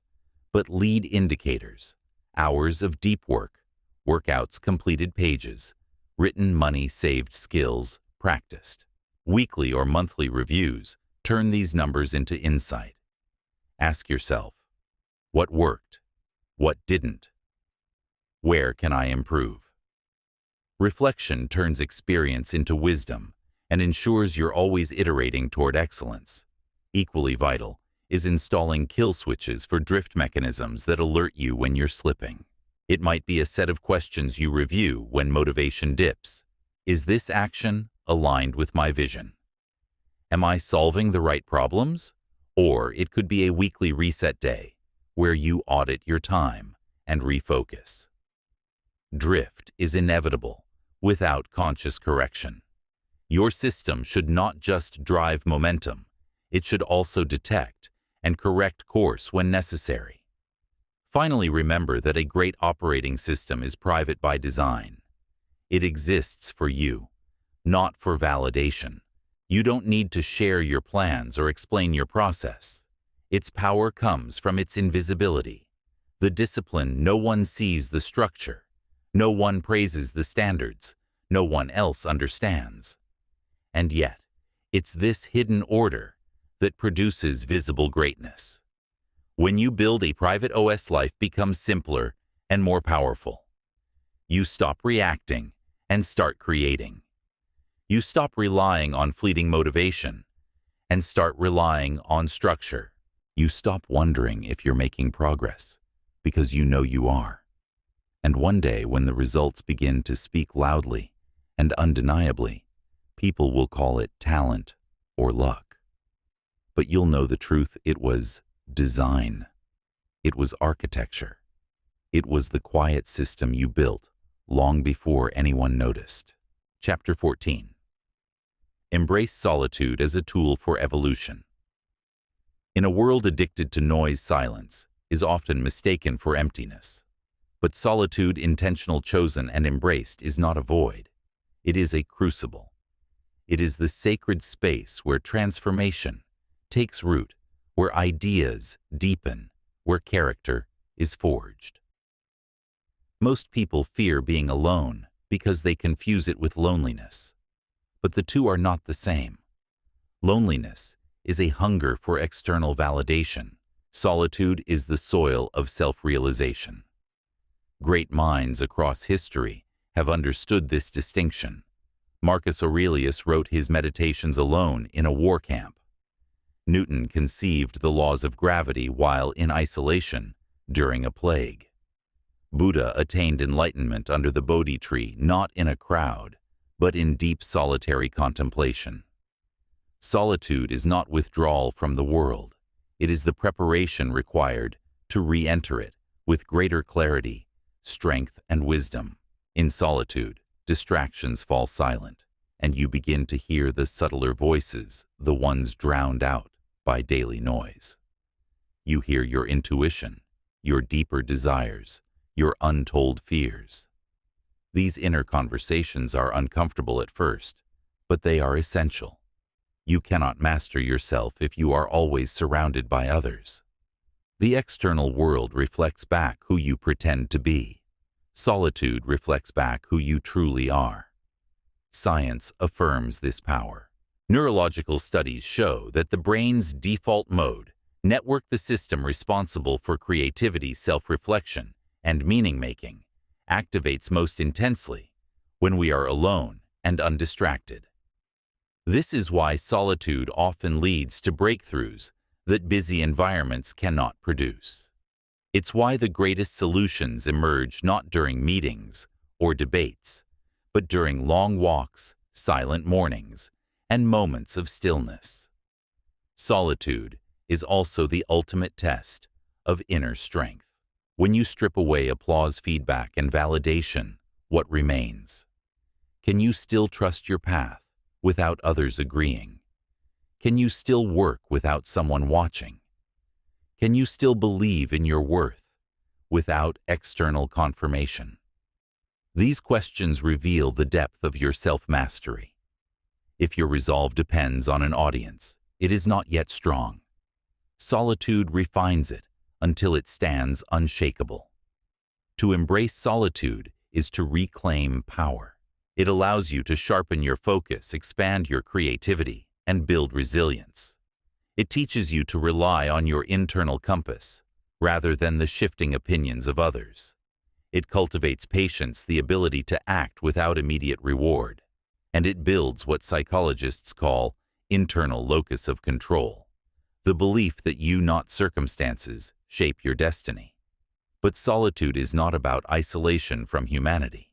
but lead indicators: hours of deep work, workouts, completed pages, written, money saved, skills practiced. Weekly or monthly reviews turn these numbers into insight. Ask yourself, what worked? What didn't? Where can I improve? Reflection turns experience into wisdom and ensures you're always iterating toward excellence. Equally vital is installing kill switches for drift mechanisms that alert you when you're slipping. It might be a set of questions you review when motivation dips. Is this action aligned with my vision? Am I solving the right problems? Or it could be a weekly reset day where you audit your time and refocus. Drift is inevitable without conscious correction. Your system should not just drive momentum, it should also detect and correct course when necessary. Finally, remember that a great operating system is private by design. It exists for you, not for validation. You don't need to share your plans or explain your process. Its power comes from its invisibility. The discipline, no one sees the structure. No one praises the standards. No one else understands. And yet, it's this hidden order that produces visible greatness. When you build a private OS, life becomes simpler and more powerful. You stop reacting and start creating. You stop relying on fleeting motivation and start relying on structure. You stop wondering if you're making progress because you know you are. And one day, when the results begin to speak loudly and undeniably, people will call it talent or luck. But you'll know the truth. It was design. It was architecture. It was the quiet system you built long before anyone noticed. Chapter 14. Embrace solitude as a tool for evolution. In a world addicted to noise, silence is often mistaken for emptiness. But solitude, intentional, chosen, and embraced, is not a void. It is a crucible. It is the sacred space where transformation takes root, where ideas deepen, where character is forged. Most people fear being alone because they confuse it with loneliness. But the two are not the same. Loneliness is a hunger for external validation. Solitude is the soil of self-realization. Great minds across history have understood this distinction. Marcus Aurelius wrote his Meditations alone in a war camp. Newton conceived the laws of gravity while in isolation during a plague. Buddha attained enlightenment under the Bodhi tree, not in a crowd, but in deep solitary contemplation. Solitude is not withdrawal from the world. It is the preparation required to re-enter it with greater clarity, strength, and wisdom. In solitude, distractions fall silent, and you begin to hear the subtler voices, the ones drowned out by daily noise. You hear your intuition, your deeper desires, your untold fears. These inner conversations are uncomfortable at first, but they are essential. You cannot master yourself if you are always surrounded by others. The external world reflects back who you pretend to be. Solitude reflects back who you truly are. Science affirms this power. Neurological studies show that the brain's default mode, network, the system responsible for creativity, self-reflection, and meaning-making, activates most intensely when we are alone and undistracted. This is why solitude often leads to breakthroughs that busy environments cannot produce. It's why the greatest solutions emerge not during meetings or debates, but during long walks, silent mornings, and moments of stillness. Solitude is also the ultimate test of inner strength. When you strip away applause, feedback, and validation, what remains? Can you still trust your path without others agreeing? Can you still work without someone watching? Can you still believe in your worth without external confirmation? These questions reveal the depth of your self-mastery. If your resolve depends on an audience, it is not yet strong. Solitude refines it until it stands unshakable. To embrace solitude is to reclaim power. It allows you to sharpen your focus, expand your creativity, and build resilience. It teaches you to rely on your internal compass, rather than the shifting opinions of others. It cultivates patience, the ability to act without immediate reward, and it builds what psychologists call internal locus of control, the belief that you, not circumstances, shape your destiny. But solitude is not about isolation from humanity.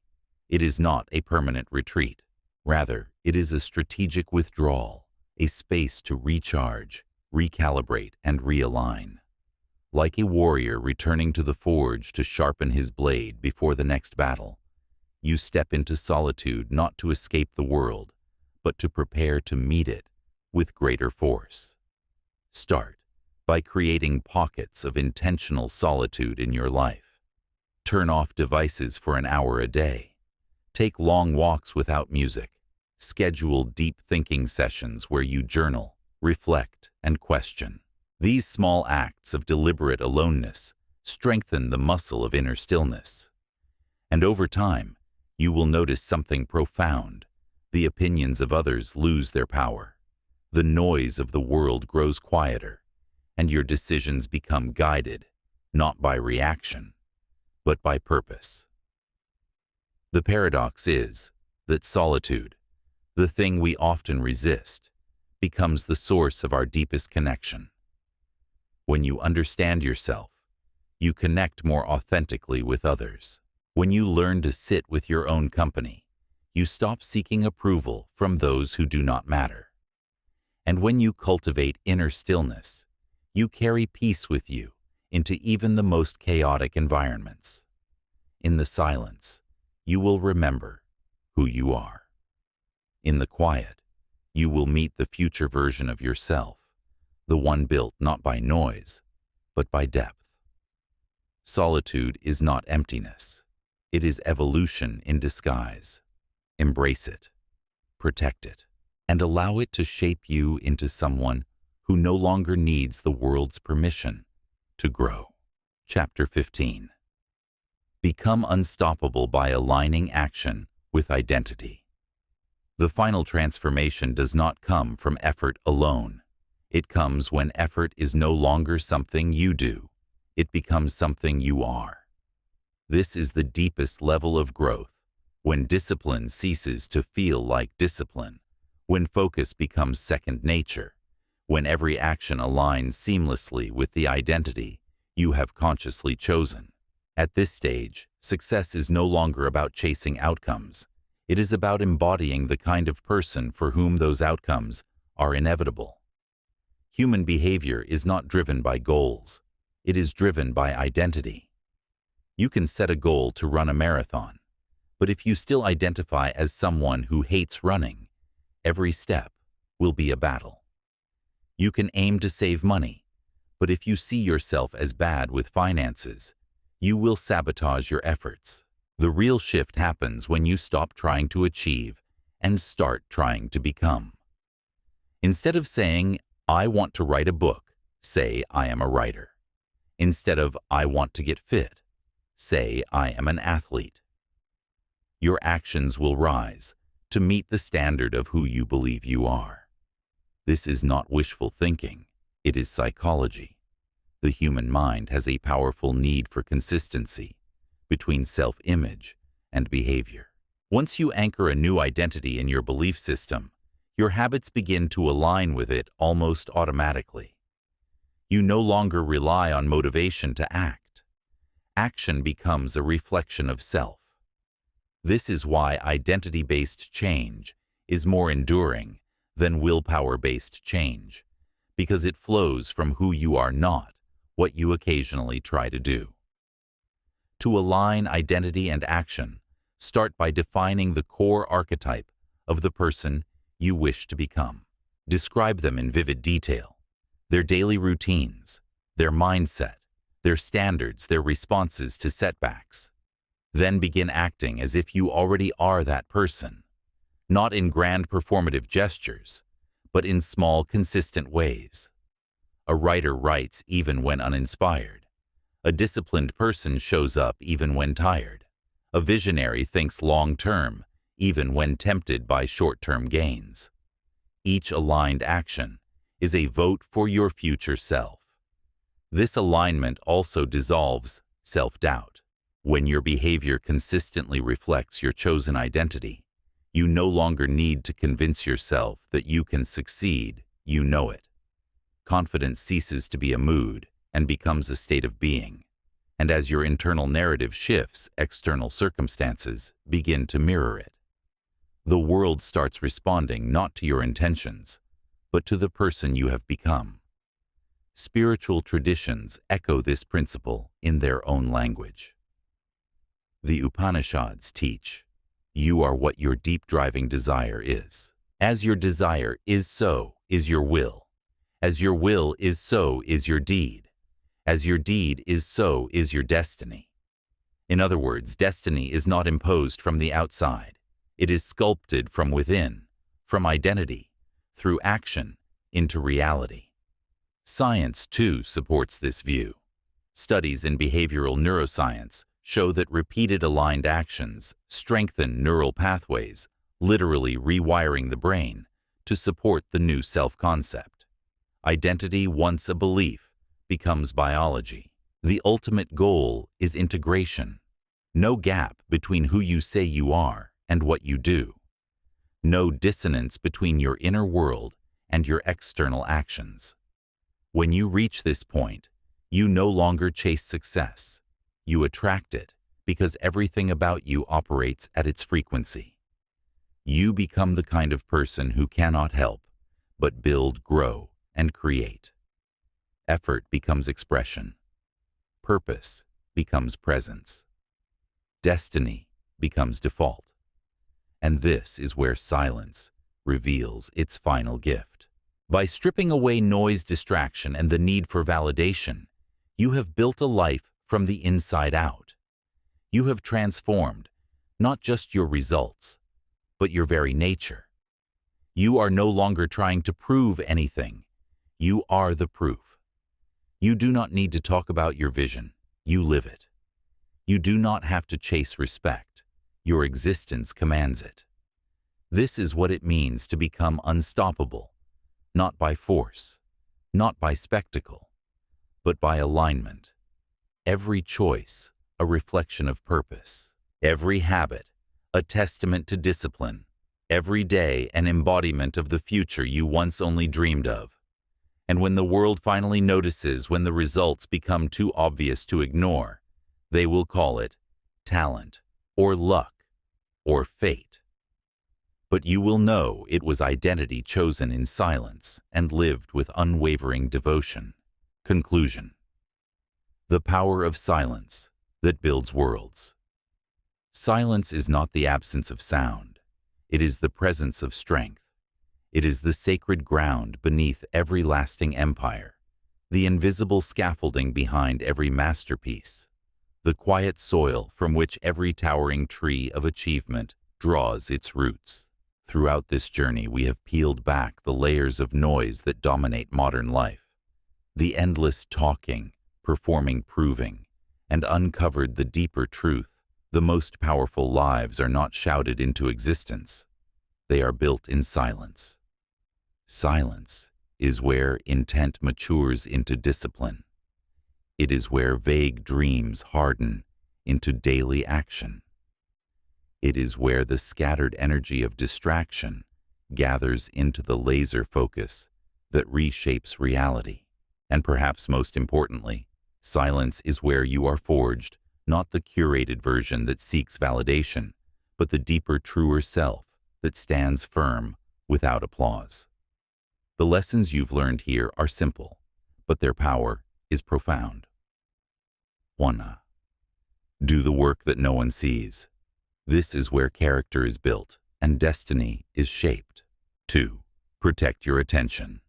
It is not a permanent retreat. Rather, it is a strategic withdrawal, a space to recharge, recalibrate, and realign. Like a warrior returning to the forge to sharpen his blade before the next battle, you step into solitude not to escape the world, but to prepare to meet it with greater force. Start by creating pockets of intentional solitude in your life. Turn off devices for an hour a day. Take long walks without music. Schedule deep thinking sessions where you journal, reflect, and question. These small acts of deliberate aloneness strengthen the muscle of inner stillness. And over time, you will notice something profound. The opinions of others lose their power. The noise of the world grows quieter, and your decisions become guided, not by reaction, but by purpose. The paradox is that solitude, the thing we often resist, becomes the source of our deepest connection. When you understand yourself, you connect more authentically with others. When you learn to sit with your own company, you stop seeking approval from those who do not matter. And when you cultivate inner stillness, you carry peace with you into even the most chaotic environments. In the silence, you will remember who you are. In the quiet, you will meet the future version of yourself, the one built not by noise, but by depth. Solitude is not emptiness. It is evolution in disguise. Embrace it, protect it, and allow it to shape you into someone who no longer needs the world's permission to grow. Chapter 15. Become unstoppable by aligning action with identity. The final transformation does not come from effort alone. It comes when effort is no longer something you do. It becomes something you are. This is the deepest level of growth, when discipline ceases to feel like discipline, when focus becomes second nature, when every action aligns seamlessly with the identity you have consciously chosen. At this stage, success is no longer about chasing outcomes. It is about embodying the kind of person for whom those outcomes are inevitable. Human behavior is not driven by goals. It is driven by identity. You can set a goal to run a marathon, but if you still identify as someone who hates running, every step will be a battle. You can aim to save money, but if you see yourself as bad with finances, you will sabotage your efforts. The real shift happens when you stop trying to achieve and start trying to become. Instead of saying, "I want to write a book," say, "I am a writer." Instead of, "I want to get fit," say, "I am an athlete." Your actions will rise to meet the standard of who you believe you are. This is not wishful thinking, it is psychology. The human mind has a powerful need for consistency between self-image and behavior. Once you anchor a new identity in your belief system, your habits begin to align with it almost automatically. You no longer rely on motivation to act. Action becomes a reflection of self. This is why identity-based change is more enduring than willpower-based change, because it flows from who you are, not what you occasionally try to do. To align identity and action, start by defining the core archetype of the person you wish to become. Describe them in vivid detail: their daily routines, their mindset, their standards, their responses to setbacks. Then begin acting as if you already are that person, not in grand performative gestures, but in small, consistent ways. A writer writes even when uninspired. A disciplined person shows up even when tired. A visionary thinks long-term, even when tempted by short-term gains. Each aligned action is a vote for your future self. This alignment also dissolves self-doubt. When your behavior consistently reflects your chosen identity, you no longer need to convince yourself that you can succeed, you know it. Confidence ceases to be a mood and becomes a state of being. And as your internal narrative shifts, external circumstances begin to mirror it. The world starts responding not to your intentions, but to the person you have become. Spiritual traditions echo this principle in their own language. The Upanishads teach, you are what your deep driving desire is. As your desire is, so is your will. As your will is, so is your deed. As your deed is, so is your destiny. In other words, destiny is not imposed from the outside. It is sculpted from within, from identity, through action, into reality. Science, too, supports this view. Studies in behavioral neuroscience show that repeated aligned actions strengthen neural pathways, literally rewiring the brain to support the new self-concept. Identity, once a belief, becomes biology. The ultimate goal is integration. No gap between who you say you are and what you do. No dissonance between your inner world and your external actions. When you reach this point, you no longer chase success. You attract it because everything about you operates at its frequency. You become the kind of person who cannot help but build, grow, and create. Effort becomes expression. Purpose becomes presence. Destiny becomes default. And this is where silence reveals its final gift. By stripping away noise, distraction, and the need for validation, you have built a life from the inside out. You have transformed not just your results, but your very nature. You are no longer trying to prove anything. You are the proof. You do not need to talk about your vision. You live it. You do not have to chase respect. Your existence commands it. This is what it means to become unstoppable, not by force, not by spectacle, but by alignment. Every choice, a reflection of purpose. Every habit, a testament to discipline. Every day, an embodiment of the future you once only dreamed of. And when the world finally notices, when the results become too obvious to ignore, they will call it talent, or luck, or fate. But you will know it was identity chosen in silence and lived with unwavering devotion. Conclusion. The power of silence that builds worlds. Silence is not the absence of sound. It is the presence of strength. It is the sacred ground beneath every lasting empire, the invisible scaffolding behind every masterpiece, the quiet soil from which every towering tree of achievement draws its roots. Throughout this journey, we have peeled back the layers of noise that dominate modern life, the endless talking, performing, proving, and uncovered the deeper truth. The most powerful lives are not shouted into existence. They are built in silence. Silence is where intent matures into discipline. It is where vague dreams harden into daily action. It is where the scattered energy of distraction gathers into the laser focus that reshapes reality. And perhaps most importantly, silence is where you are forged, not the curated version that seeks validation, but the deeper, truer self that stands firm without applause. The lessons you've learned here are simple, but their power is profound. 1. Do the work that no one sees. This is where character is built and destiny is shaped. 2. Protect your attention.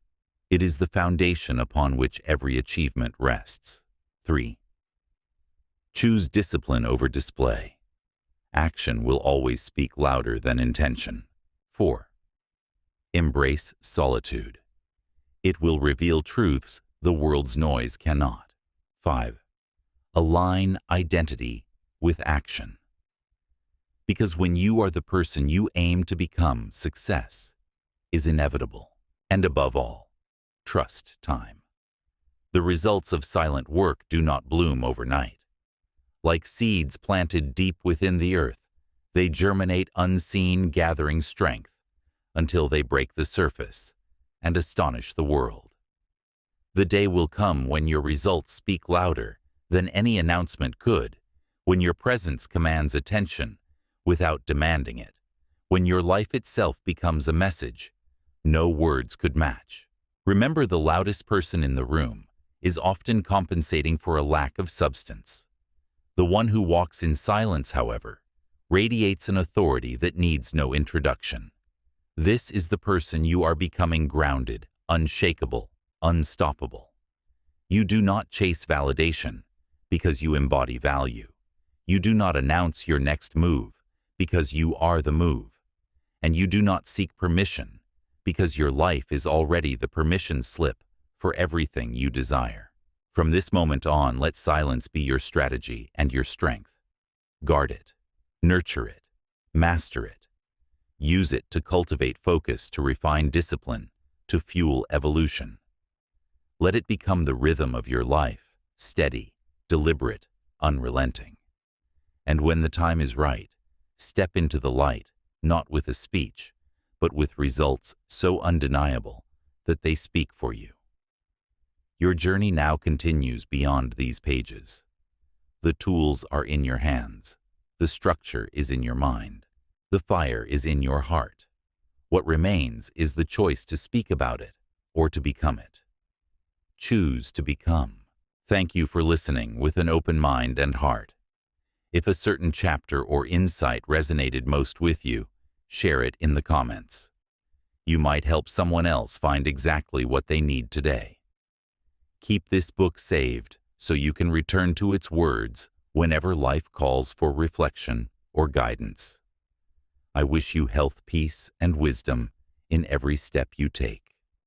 It is the foundation upon which every achievement rests. 3. Choose discipline over display. Action will always speak louder than intention. 4. Embrace solitude. It will reveal truths the world's noise cannot. 5. Align identity with action. Because when you are the person you aim to become, success is inevitable. And above all, trust time. The results of silent work do not bloom overnight. Like seeds planted deep within the earth, they germinate unseen, gathering strength until they break the surface and astonish the world. The day will come when your results speak louder than any announcement could, when your presence commands attention without demanding it, when your life itself becomes a message no words could match. Remember, the loudest person in the room is often compensating for a lack of substance. The one who walks in silence, however, radiates an authority that needs no introduction. This is the person you are becoming: grounded, unshakable, unstoppable. You do not chase validation because you embody value. You do not announce your next move because you are the move. And you do not seek permission because your life is already the permission slip for everything you desire. From this moment on, let silence be your strategy and your strength. Guard it, nurture it, master it. Use it to cultivate focus, to refine discipline, to fuel evolution. Let it become the rhythm of your life, steady, deliberate, unrelenting. And when the time is right, step into the light, not with a speech, but with results so undeniable that they speak for you. Your journey now continues beyond these pages. The tools are in your hands. The structure is in your mind. The fire is in your heart. What remains is the choice to speak about it or to become it. Choose to become. Thank you for listening with an open mind and heart. If a certain chapter or insight resonated most with you, share it in the comments. You might help someone else find exactly what they need today. Keep this book saved so you can return to its words whenever life calls for reflection or guidance. I wish you health, peace, and wisdom in every step you take.